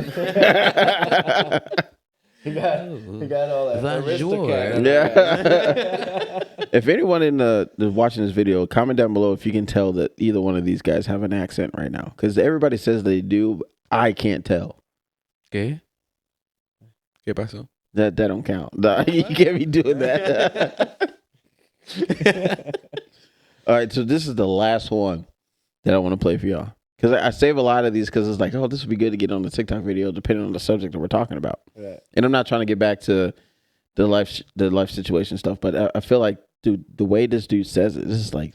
Speaker 3: You got all that.
Speaker 2: Bonjour.
Speaker 3: Aristocat.
Speaker 1: Yeah. If anyone in the watching this video, comment down below if you can tell that either one of these guys have an accent right now, because everybody says they do, but I can't tell.
Speaker 2: ¿Qué? ¿Qué pasó?
Speaker 1: That don't count. Nah, you can't be doing that. All right, so this is the last one that I want to play for y'all. Because I save a lot of these because it's like, oh, this would be good to get on the TikTok video depending on the subject that we're talking about.
Speaker 3: Right.
Speaker 1: And I'm not trying to get back to the life situation stuff, but I feel like, dude, the way this dude says it, this is like,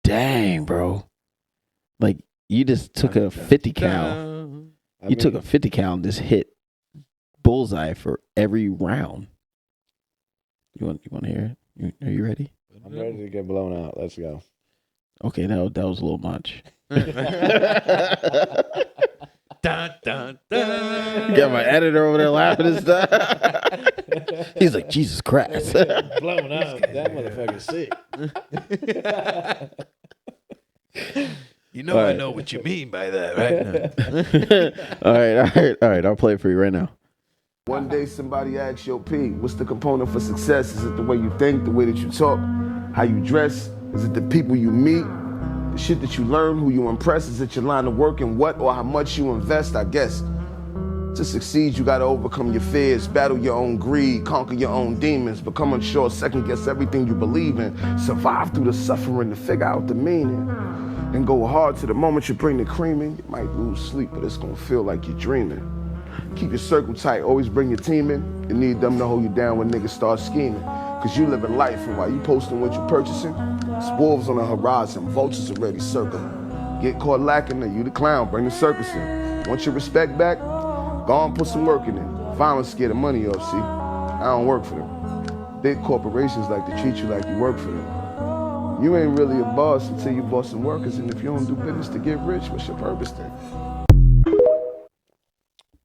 Speaker 1: dang, bro. Like, you just took a 50 cal. You took a 50 cal and just hit bullseye for every round. You want to hear it? Are you ready?
Speaker 3: I'm ready to get blown out. Let's go.
Speaker 1: Okay, that was a little much.
Speaker 7: Dun, dun, dun.
Speaker 1: Got my editor over there laughing and stuff. He's like, Jesus Christ.
Speaker 3: Blown out. That motherfucker's sick.
Speaker 7: You know,
Speaker 1: All
Speaker 7: I
Speaker 1: right.
Speaker 7: know what you mean by that, right?
Speaker 1: All right. I'll play it for you right now.
Speaker 8: One day somebody asks yo, P, what's the component for success? Is it the way you think, the way that you talk, how you dress? Is it the people you meet, the shit that you learn, who you impress? Is it your line of work and what or how much you invest? I guess to succeed, you gotta overcome your fears, battle your own greed, conquer your own demons, become unsure, second guess everything you believe in, survive through the suffering to figure out the meaning, and go hard to the moment you bring the cream in. You might lose sleep, but it's gonna feel like you're dreaming. Keep your circle tight, always bring your team in. You need them to hold you down when niggas start scheming. Cause you living life, and while you posting what you purchasing, it's wolves on the horizon, vultures already circling. Get caught lacking, then you the clown, bring the circus in. Want your respect back? Go on, put some work in it. Violence scare the money up, see? I don't work for them. Big corporations like to treat you like you work for them. You ain't really a boss until you boss some workers, and if you don't do business to get rich, what's your purpose then?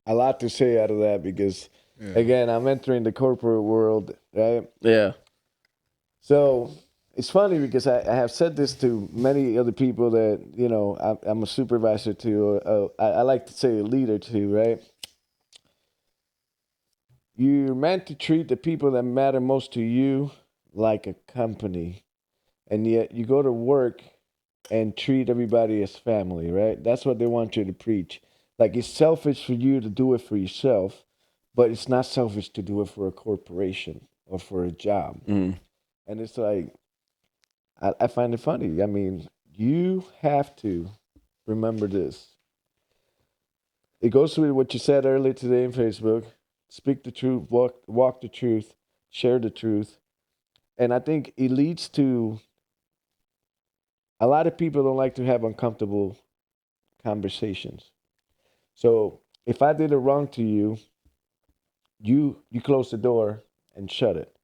Speaker 3: A lot to say out of that because, again, I'm entering the corporate world, right?
Speaker 1: Yeah.
Speaker 3: So it's funny because I have said this to many other people that, you know, I'm a supervisor to, I like to say a leader to, right? You're meant to treat the people that matter most to you like a company. And yet you go to work and treat everybody as family, right? That's what they want you to preach. Like, it's selfish for you to do it for yourself, but it's not selfish to do it for a corporation or for a job.
Speaker 1: Mm.
Speaker 3: And it's like, I find it funny. I mean, you have to remember this. It goes with what you said earlier today in Facebook. Speak the truth, walk the truth, share the truth. And I think it leads to a lot of people don't like to have uncomfortable conversations. So if I did it wrong to you, you close the door and shut it.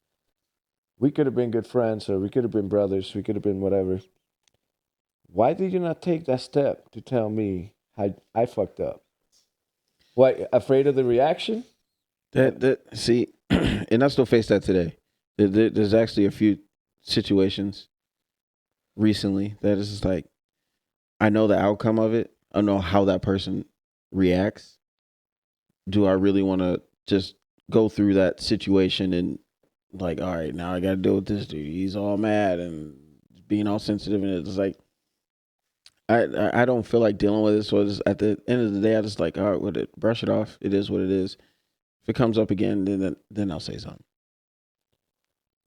Speaker 3: We could have been good friends, or we could have been brothers, we could have been whatever. Why did you not take that step to tell me how I fucked up? What, afraid of the reaction?
Speaker 1: See, and I still face that today. There's actually a few situations recently that is just like, I know the outcome of it. I know how that person reacts. Do I really want to just go through that situation and like, all right, now I got to deal with this dude. He's all mad and being all sensitive, and it's like, I don't feel like dealing with it. So just at the end of the day, I just like, all right, brush it off. It is what it is. If it comes up again, then I'll say something.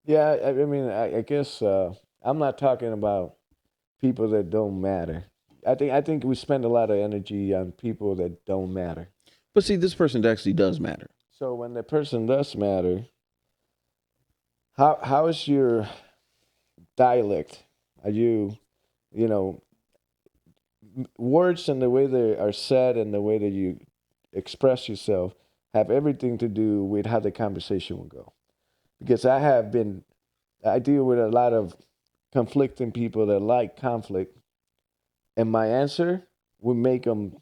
Speaker 3: Yeah, I mean, I guess I'm not talking about people that don't matter. I think we spend a lot of energy on people that don't matter.
Speaker 1: But see, this person actually does matter.
Speaker 3: So when the person does matter, how is your dialect? Are you know, words and the way they are said and the way that you express yourself have everything to do with how the conversation will go. Because I deal with a lot of conflicting people that like conflict, and my answer will make them,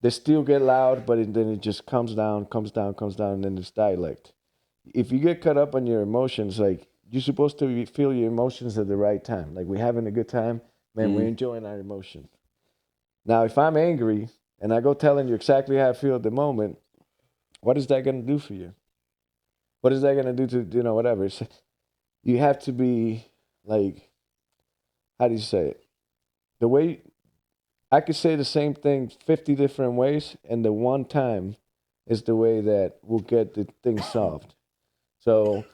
Speaker 3: they still get loud, but then it just comes down, and then it's dialect. If you get caught up on your emotions, like, you're supposed to feel your emotions at the right time. Like, we're having a good time, man, we're enjoying our emotion. Now, if I'm angry and I go telling you exactly how I feel at the moment, what is that going to do for you? What is that going to do to, whatever? You have to be like, how do you say it? The way, I could say the same thing 50 different ways, and the one time is the way that will get the thing solved. So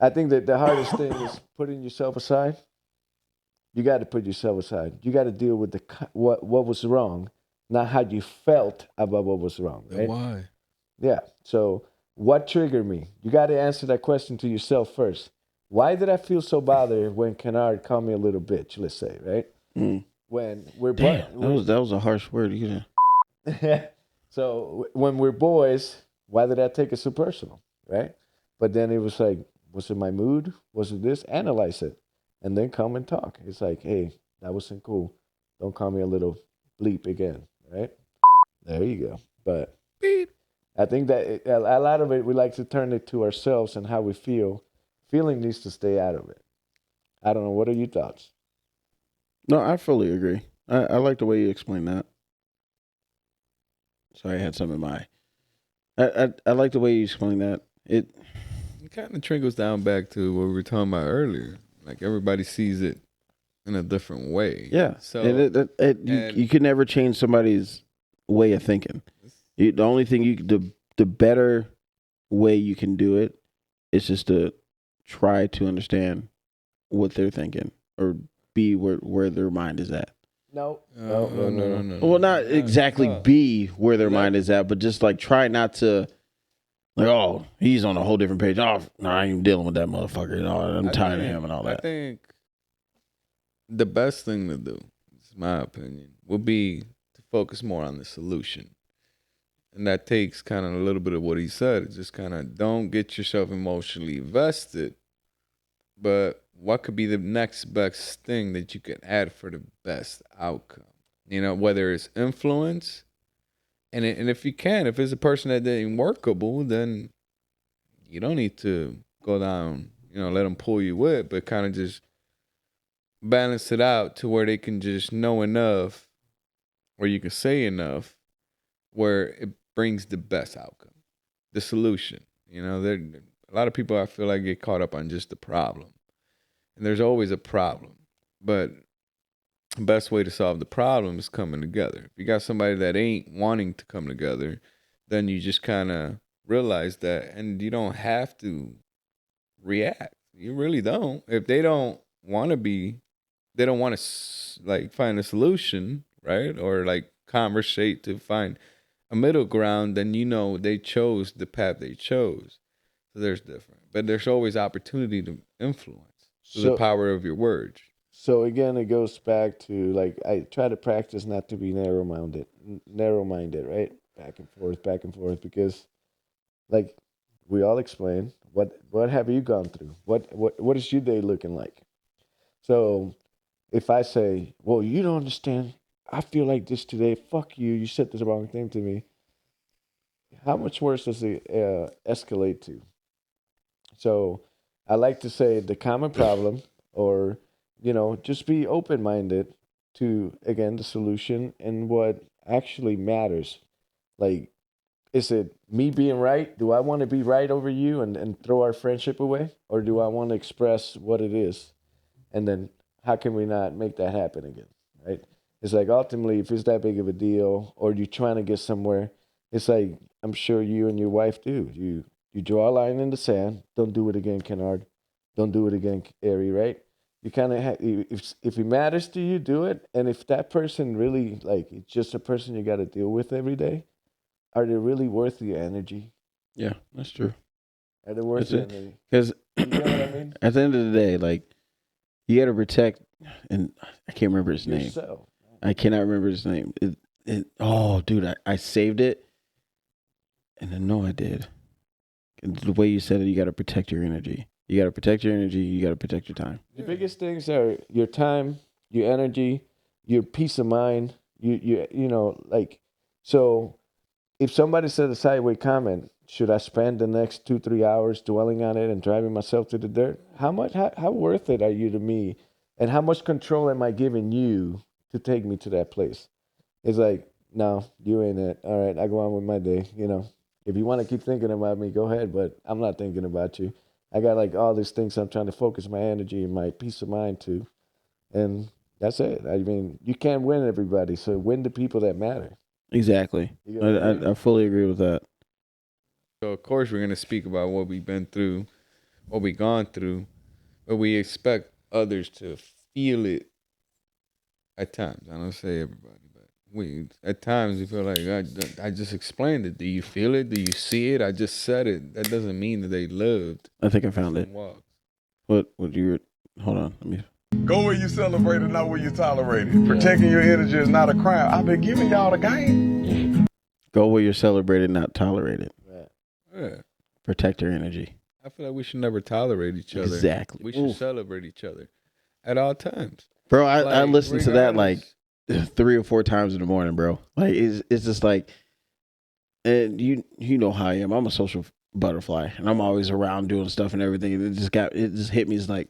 Speaker 3: I think that the hardest thing is putting yourself aside you got to put yourself aside. You got to deal with what was wrong, not how you felt about what was wrong.
Speaker 2: Then
Speaker 3: Right?
Speaker 2: why?
Speaker 3: Yeah. So what triggered me? You got to answer that question to yourself first. Why did I feel so bothered when Kennard called me a little bitch? Let's say, right?
Speaker 1: Mm.
Speaker 3: When we're
Speaker 1: Damn, that was a harsh word. You know.
Speaker 3: so when we're boys, why did I take it so personal, right? But then it was like, was it my mood? Was it this? Analyze it, and then come and talk. It's like, hey, that wasn't cool. Don't call me a little bleep again, right? There you go. But I think that a lot of it, we like to turn it to ourselves and how we feel. Feeling needs to stay out of it. I don't know. What are your thoughts?
Speaker 1: No, I fully agree. I like the way you explained that. Sorry, I had some in my. I like the way you explained that. It
Speaker 2: kind of trickles down back to what we were talking about earlier. Like everybody sees it in a different way.
Speaker 1: Yeah.
Speaker 2: So
Speaker 1: you can never change somebody's way of thinking. The only thing the better way you can do it is just to try to understand what they're thinking or be where their mind is at.
Speaker 3: No.
Speaker 1: Well, not exactly be where their mind is at, but just like try not to. Like, oh, he's on a whole different page. Oh, no, I ain't even dealing with that motherfucker. You know, I'm tired of him and all that.
Speaker 2: I think the best thing to do, is my opinion, would be to focus more on the solution. And that takes kind of a little bit of what he said. It's just kind of don't get yourself emotionally invested, but what could be the next best thing that you can add for the best outcome? You know, whether it's influence, and if you can, if it's a person that ain't workable, then you don't need to go down, you know, let them pull you with, but kind of just balance it out to where they can just know enough, or you can say enough, where it brings the best outcome, the solution. You know, there a lot of people I feel like get caught up on just the problem, and there's always a problem, but the best way to solve the problem is coming together. If you got somebody that ain't wanting to come together, then you just kind of realize that, and you don't have to react. You really don't. If they don't want to be, they don't want to like find a solution, right? Or like conversate to find a middle ground, then you know they chose the path they chose. So there's different, but there's always opportunity to influence through the power of your words.
Speaker 3: So again, it goes back to like I try to practice not to be narrow-minded, right? Back and forth, because like we all explain what have you gone through? What is your day looking like? So if I say, well, you don't understand, I feel like this today. Fuck you. You said the wrong thing to me. How much worse does it escalate to? So I like to say the common problem, or just be open-minded to, again, the solution and what actually matters. Like, is it me being right? Do I want to be right over you and throw our friendship away? Or do I want to express what it is? And then how can we not make that happen again, right? It's like ultimately, if it's that big of a deal or you're trying to get somewhere, it's like I'm sure you and your wife do. You draw a line in the sand. Don't do it again, Kennard. Don't do it again, Ari, right? You kind of if it matters to you, do it. And if that person really it's just a person you got to deal with every day, are they really worth your energy?
Speaker 1: Yeah, that's true.
Speaker 3: Are they worth your energy?
Speaker 1: Because
Speaker 3: You know what I mean?
Speaker 1: at the end of the day, like you got to protect, and I can't remember his name.
Speaker 3: Yourself.
Speaker 1: I cannot remember his name. Oh, dude, I saved it, and I know I did. The way you said it, you got to protect your energy. You got to protect your energy. You got to protect your time.
Speaker 3: The biggest things are your time, your energy, your peace of mind. So if somebody said a sideways comment, should I spend the next 2-3 hours dwelling on it and driving myself to the dirt? How worth it are you to me? And how much control am I giving you to take me to that place? It's like, no, you ain't it. All right, I go on with my day. If you want to keep thinking about me, go ahead, but I'm not thinking about you. I got like all these things I'm trying to focus my energy and my peace of mind to. And that's it. I mean, you can't win everybody, so win the people that matter.
Speaker 1: Exactly. I fully agree with that.
Speaker 2: So, of course, we're going to speak about what we've been through, what we've gone through, but we expect others to feel it At times, I don't say everybody, but at times we feel like I just explained it. Do you feel it? Do you see it? I just said it. That doesn't mean that they lived.
Speaker 1: I think I found it.
Speaker 2: Walks.
Speaker 1: What you? Hold on. Let me.
Speaker 9: Go where you celebrate and not where you tolerate it. Protecting your energy is not a crime. I've been giving y'all the game.
Speaker 1: Go where you're celebrated, not tolerated.
Speaker 2: Yeah.
Speaker 1: Protect your energy.
Speaker 2: I feel like we should never tolerate each other.
Speaker 1: Exactly.
Speaker 2: We should celebrate each other at all times.
Speaker 1: Bro, I listened to that like
Speaker 2: regardless.
Speaker 1: 3 or 4 times in the morning, bro. Like it's just like, and you know how I am. I'm a social butterfly, and I'm always around doing stuff and everything. And it just hit me. It's like,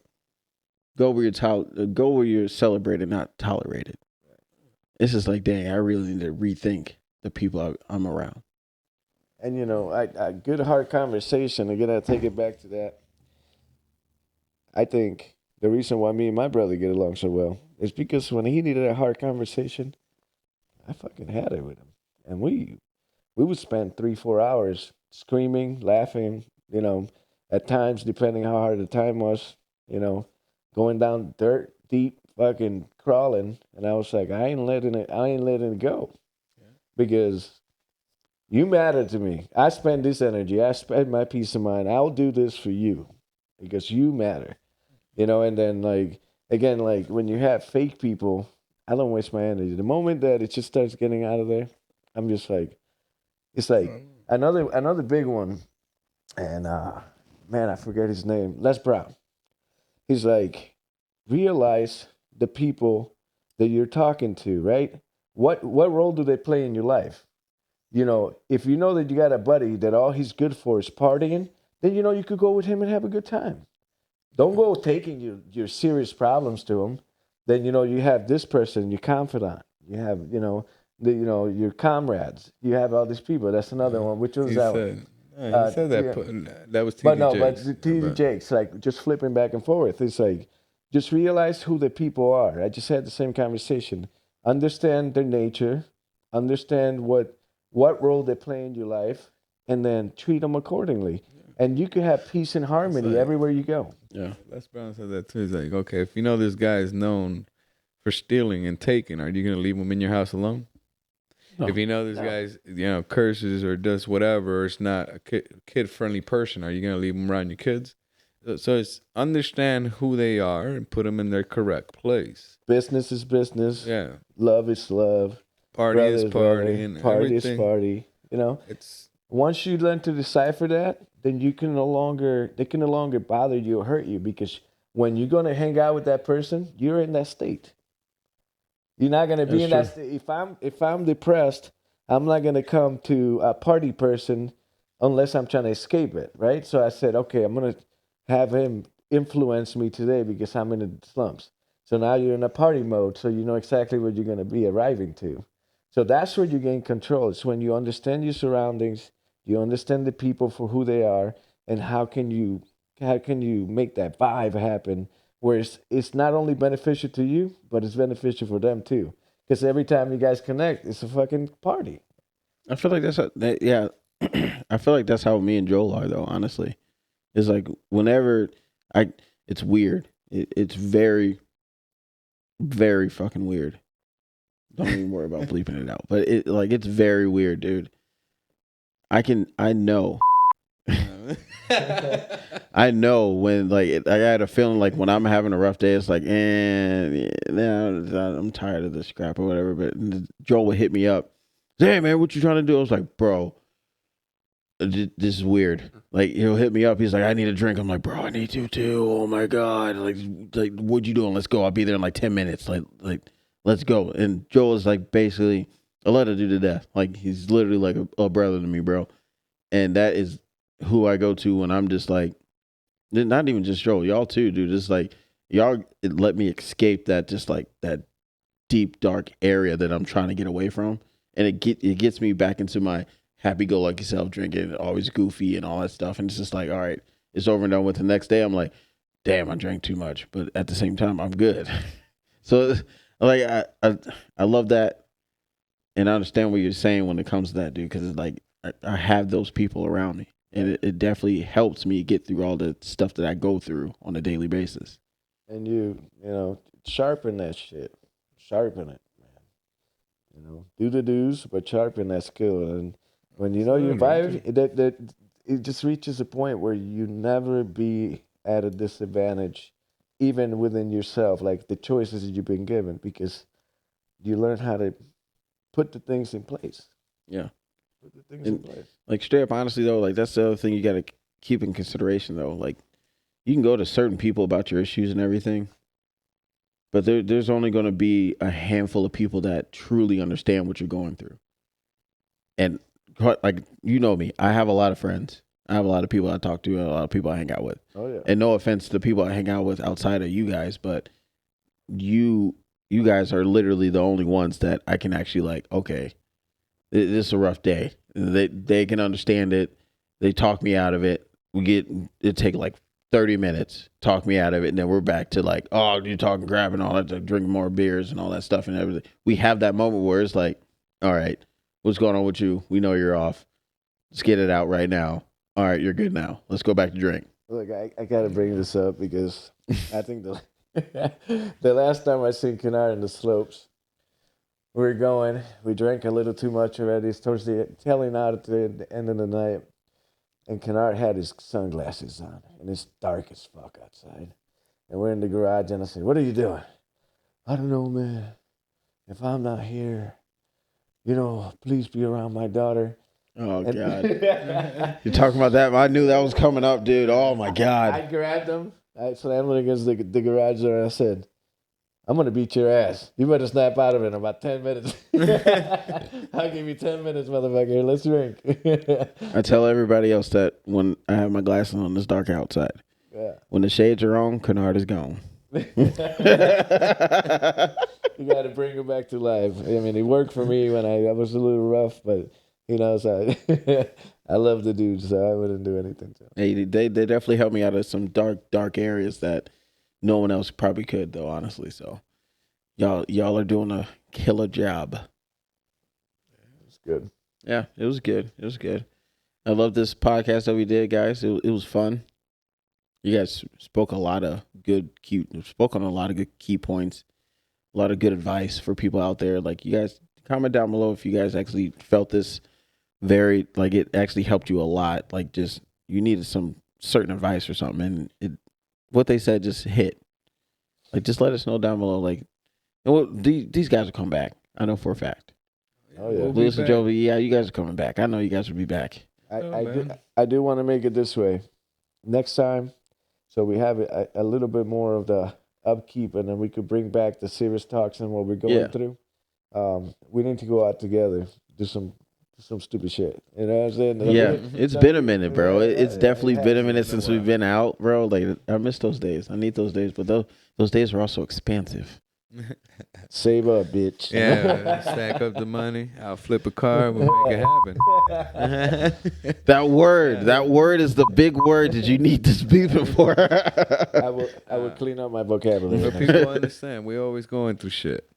Speaker 1: go where you're celebrated, not tolerated. It's just like, dang, I really need to rethink the people I'm around.
Speaker 3: And a good hard conversation. Again, I take it back to that. I think the reason why me and my brother get along so well is because when he needed a hard conversation, I fucking had it with him, and we would spend 3-4 hours screaming, laughing. At times, depending how hard the time was, going down dirt deep, fucking crawling. And I was like, I ain't letting it go, because you matter to me. I spend this energy. I spend my peace of mind. I'll do this for you because you matter. And then like when you have fake people, I don't waste my energy. The moment that it just starts getting out of there, I'm just like, it's like another big one. And man, I forget his name. Les Brown. He's like, realize the people that you're talking to, right? What role do they play in your life? If you know that you got a buddy that all he's good for is partying, then you could go with him and have a good time. Don't go taking your serious problems to him. Then you have this person, your confidant. You have your comrades. You have all these people. That's another one. Which was that one?
Speaker 2: He said that. That was TD
Speaker 3: But no,
Speaker 2: Jakes.
Speaker 3: but TD Jakes, like just flipping back and forth. It's like, just realize who the people are. I just had the same conversation. Understand their nature. Understand what role they play in your life, and then treat them accordingly. And you can have peace and harmony everywhere you go.
Speaker 2: Yeah. Les Brown said that too. He's like, okay, if you know this guy is known for stealing and taking, are you going to leave him in your house alone? No. If you know this guy's, curses or does whatever, or it's not a kid-friendly person, are you going to leave him around your kids? So it's understand who they are and put them in their correct place.
Speaker 3: Business is business.
Speaker 2: Yeah.
Speaker 3: Love is love.
Speaker 2: Party is party. And
Speaker 3: party
Speaker 2: everything.
Speaker 3: is party.
Speaker 2: It's
Speaker 3: once you learn to decipher that, then they can no longer bother you or hurt you, because when you're going to hang out with that person, you're in that state. You're not going to be in that state. If I'm depressed, I'm not going to come to a party person unless I'm trying to escape it, right? So I said, okay, I'm going to have him influence me today because I'm in the slumps. So now you're in a party mode, so you know exactly what you're going to be arriving to. So that's where you gain control. It's when you understand your surroundings, you understand the people for who they are, and how can you make that vibe happen where it's not only beneficial to you, but it's beneficial for them too. Because every time you guys connect, it's a fucking party.
Speaker 1: I feel like I feel like that's how me and Joel are, though, honestly. It's like whenever it's weird. It's very, very fucking weird. Don't even worry about bleeping it out. But it's very weird, dude. I know. I know when I had a feeling like when I'm having a rough day, it's like, I'm tired of this crap or whatever. But Joel would hit me up. Say, hey man, what you trying to do? I was like, bro, this is weird. Like he'll hit me up. He's like, I need a drink. I'm like, bro, I need to too. Oh my god. Like what you doing? Let's go. I'll be there in like 10 minutes. Like let's go. And Joel is like basically I let a dude to death. Like he's literally like a brother to me, bro. And that is who I go to when I'm just like, not even just Joel, y'all too, dude. It's like y'all let me escape that just like that deep dark area that I'm trying to get away from, and it gets me back into my happy-go-lucky self, drinking, always goofy and all that stuff. And it's just like, all right, it's over and done with. The next day, I'm like, damn, I drank too much, but at the same time, I'm good. So like I love that, and I understand what you're saying when it comes to that, dude, because it's like I have those people around me. And it definitely helps me get through all the stuff that I go through on a daily basis.
Speaker 3: And you sharpen that shit. sharpen it, man. You know, do the do's, but sharpen that skill. And when you know you vibe, that it just reaches a point where you never be at a disadvantage, even within yourself, like the choices that you've been given, because you learn how to put the things in place.
Speaker 1: Yeah.
Speaker 3: Put the things in place.
Speaker 1: Like straight up, honestly though, like that's the other thing you got to keep in consideration though. Like you can go to certain people about your issues and everything, but there's only going to be a handful of people that truly understand what you're going through. And like, you know me, I have a lot of friends. I have a lot of people I talk to and a lot of people I hang out with.
Speaker 3: Oh yeah.
Speaker 1: And no offense to the people I hang out with outside of you guys, but you guys are literally the only ones that I can actually like, okay, this is a rough day. They can understand it. They talk me out of it. It take like 30 minutes, talk me out of it, and then we're back to like, oh, you're talking crap and all that, like drinking more beers and all that stuff and everything. We have that moment where it's like, all right, what's going on with you? We know you're off. Let's get it out right now. All right, you're good now. Let's go back to drink.
Speaker 3: Look, I got to bring this up because I think the last time I seen Kennard in the slopes, we drank a little too much already. It's towards the telling out at the end of the night. And Kennard had his sunglasses on, and it's dark as fuck outside. And we're in the garage, and I said, "What are you doing?" "I don't know, man. If I'm not here, please be around my daughter."
Speaker 1: Oh, God. You're talking about that? I knew that was coming up, dude. Oh, my God.
Speaker 3: I grabbed him. I slammed him against the garage door, and I said, "I'm going to beat your ass. You better snap out of it in about 10 minutes. I'll give you 10 minutes, motherfucker. Let's drink."
Speaker 1: I tell everybody else that when I have my glasses on, it's dark outside.
Speaker 3: Yeah.
Speaker 1: When the shades are on, Kennard is gone.
Speaker 3: You got to bring him back to life. I mean, he worked for me when I was a little rough, but he knows I love the dude, so I wouldn't do anything to him.
Speaker 1: Hey, they definitely helped me out of some dark areas that no one else probably could, though, honestly. So y'all are doing a killer job.
Speaker 3: It was good.
Speaker 1: Yeah, it was good. It was good. I love this podcast that we did, guys. It was fun. You guys spoke on a lot of good key points, a lot of good advice for people out there. Like, you guys comment down below if you guys actually felt this like it actually helped you a lot. Like, just you needed some certain advice or something, and what they said just hit. Like, just let us know down below. Like, these guys will come back. I know for a fact.
Speaker 3: Oh yeah,
Speaker 1: Lewis and Jovi, yeah, you guys are coming back. I know you guys will be back.
Speaker 3: I do want to make it this way. Next time, so we have a little bit more of the upkeep, and then we could bring back the serious talks and what we're going through. We need to go out together, do some stupid shit. You know what I'm saying?
Speaker 1: Yeah, it's been a minute, bro. It's definitely been a minute since we've been out, bro. Like, I miss those days. I need those days, but those days are also expensive.
Speaker 3: Save up, bitch.
Speaker 2: Yeah, stack up the money. I'll flip a car. We'll make it happen.
Speaker 1: That word is the big word that you need to speak for.
Speaker 3: I will clean up my vocabulary.
Speaker 2: But people understand. We're always going through shit,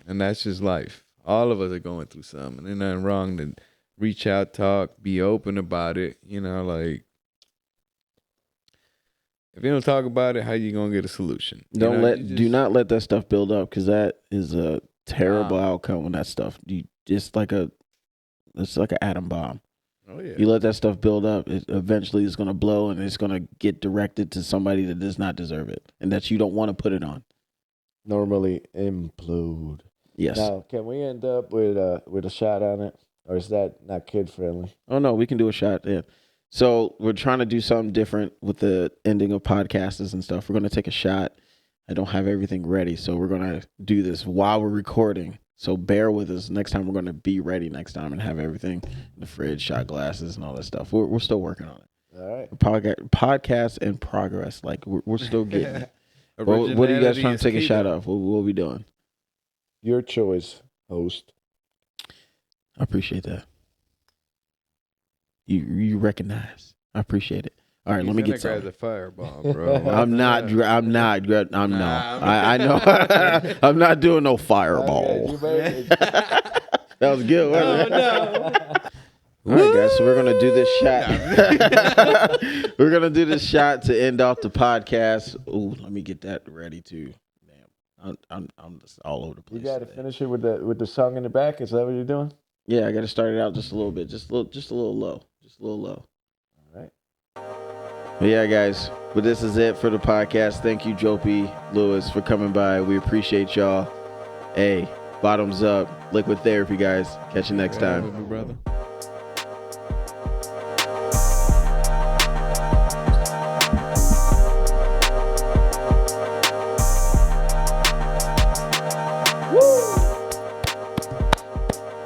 Speaker 2: and that's just life. All of us are going through something. There's nothing wrong to reach out, talk, be open about it. Like, if you don't talk about it, how you gonna get a solution?
Speaker 1: Do not let that stuff build up, because that is a terrible outcome when that stuff. It's like an atom bomb.
Speaker 2: Oh yeah.
Speaker 1: You let that stuff build up, it eventually is gonna blow, and it's gonna get directed to somebody that does not deserve it, and that you don't want to put it on.
Speaker 3: Normally implode.
Speaker 1: Yes.
Speaker 3: Now, can we end up with a shot on it, or is that not kid friendly?
Speaker 1: Oh no, we can do a shot. Yeah. So we're trying to do something different with the ending of podcasts and stuff. We're going to take a shot. I don't have everything ready, so we're going to do this while we're recording. So bear with us. Next time we're going to be ready next time and have everything in the fridge, shot glasses, and all that stuff. We're still working on it.
Speaker 3: All right.
Speaker 1: Podcast in progress. Like, we're still getting it. What are you guys trying to take a shot of? What are we doing?
Speaker 3: Your choice, host.
Speaker 1: I appreciate that. You recognize. I appreciate it. All right, let me get some.
Speaker 2: The fireball, bro.
Speaker 1: I'm not. I know. I'm not doing no fireball.
Speaker 3: Okay,
Speaker 1: that was good, wasn't it? All right, guys. So we're gonna do this shot. We're gonna do this shot to end off the podcast. Ooh, let me get that ready too. Damn, I'm just all over the place.
Speaker 3: You got to
Speaker 1: today.
Speaker 3: finish it with the song in the back. Is that what you're doing?
Speaker 1: Yeah, I got to start it out just a little bit, just a little low.
Speaker 3: All right.
Speaker 1: But yeah, guys. But this is it for the podcast. Thank you, Jopey Lewis, for coming by. We appreciate y'all. Hey, bottoms up. Liquid Therapy, guys. Catch you next time.
Speaker 2: With me, brother.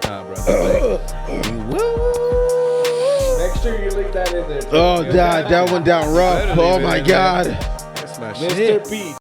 Speaker 2: Nah, brother.
Speaker 3: Next year, you leave that in there.
Speaker 1: Oh, that went down rough.
Speaker 2: Better
Speaker 1: Oh
Speaker 2: leave it
Speaker 1: my
Speaker 2: in there.
Speaker 1: God.
Speaker 2: That's my shit.
Speaker 3: Mr. Beach.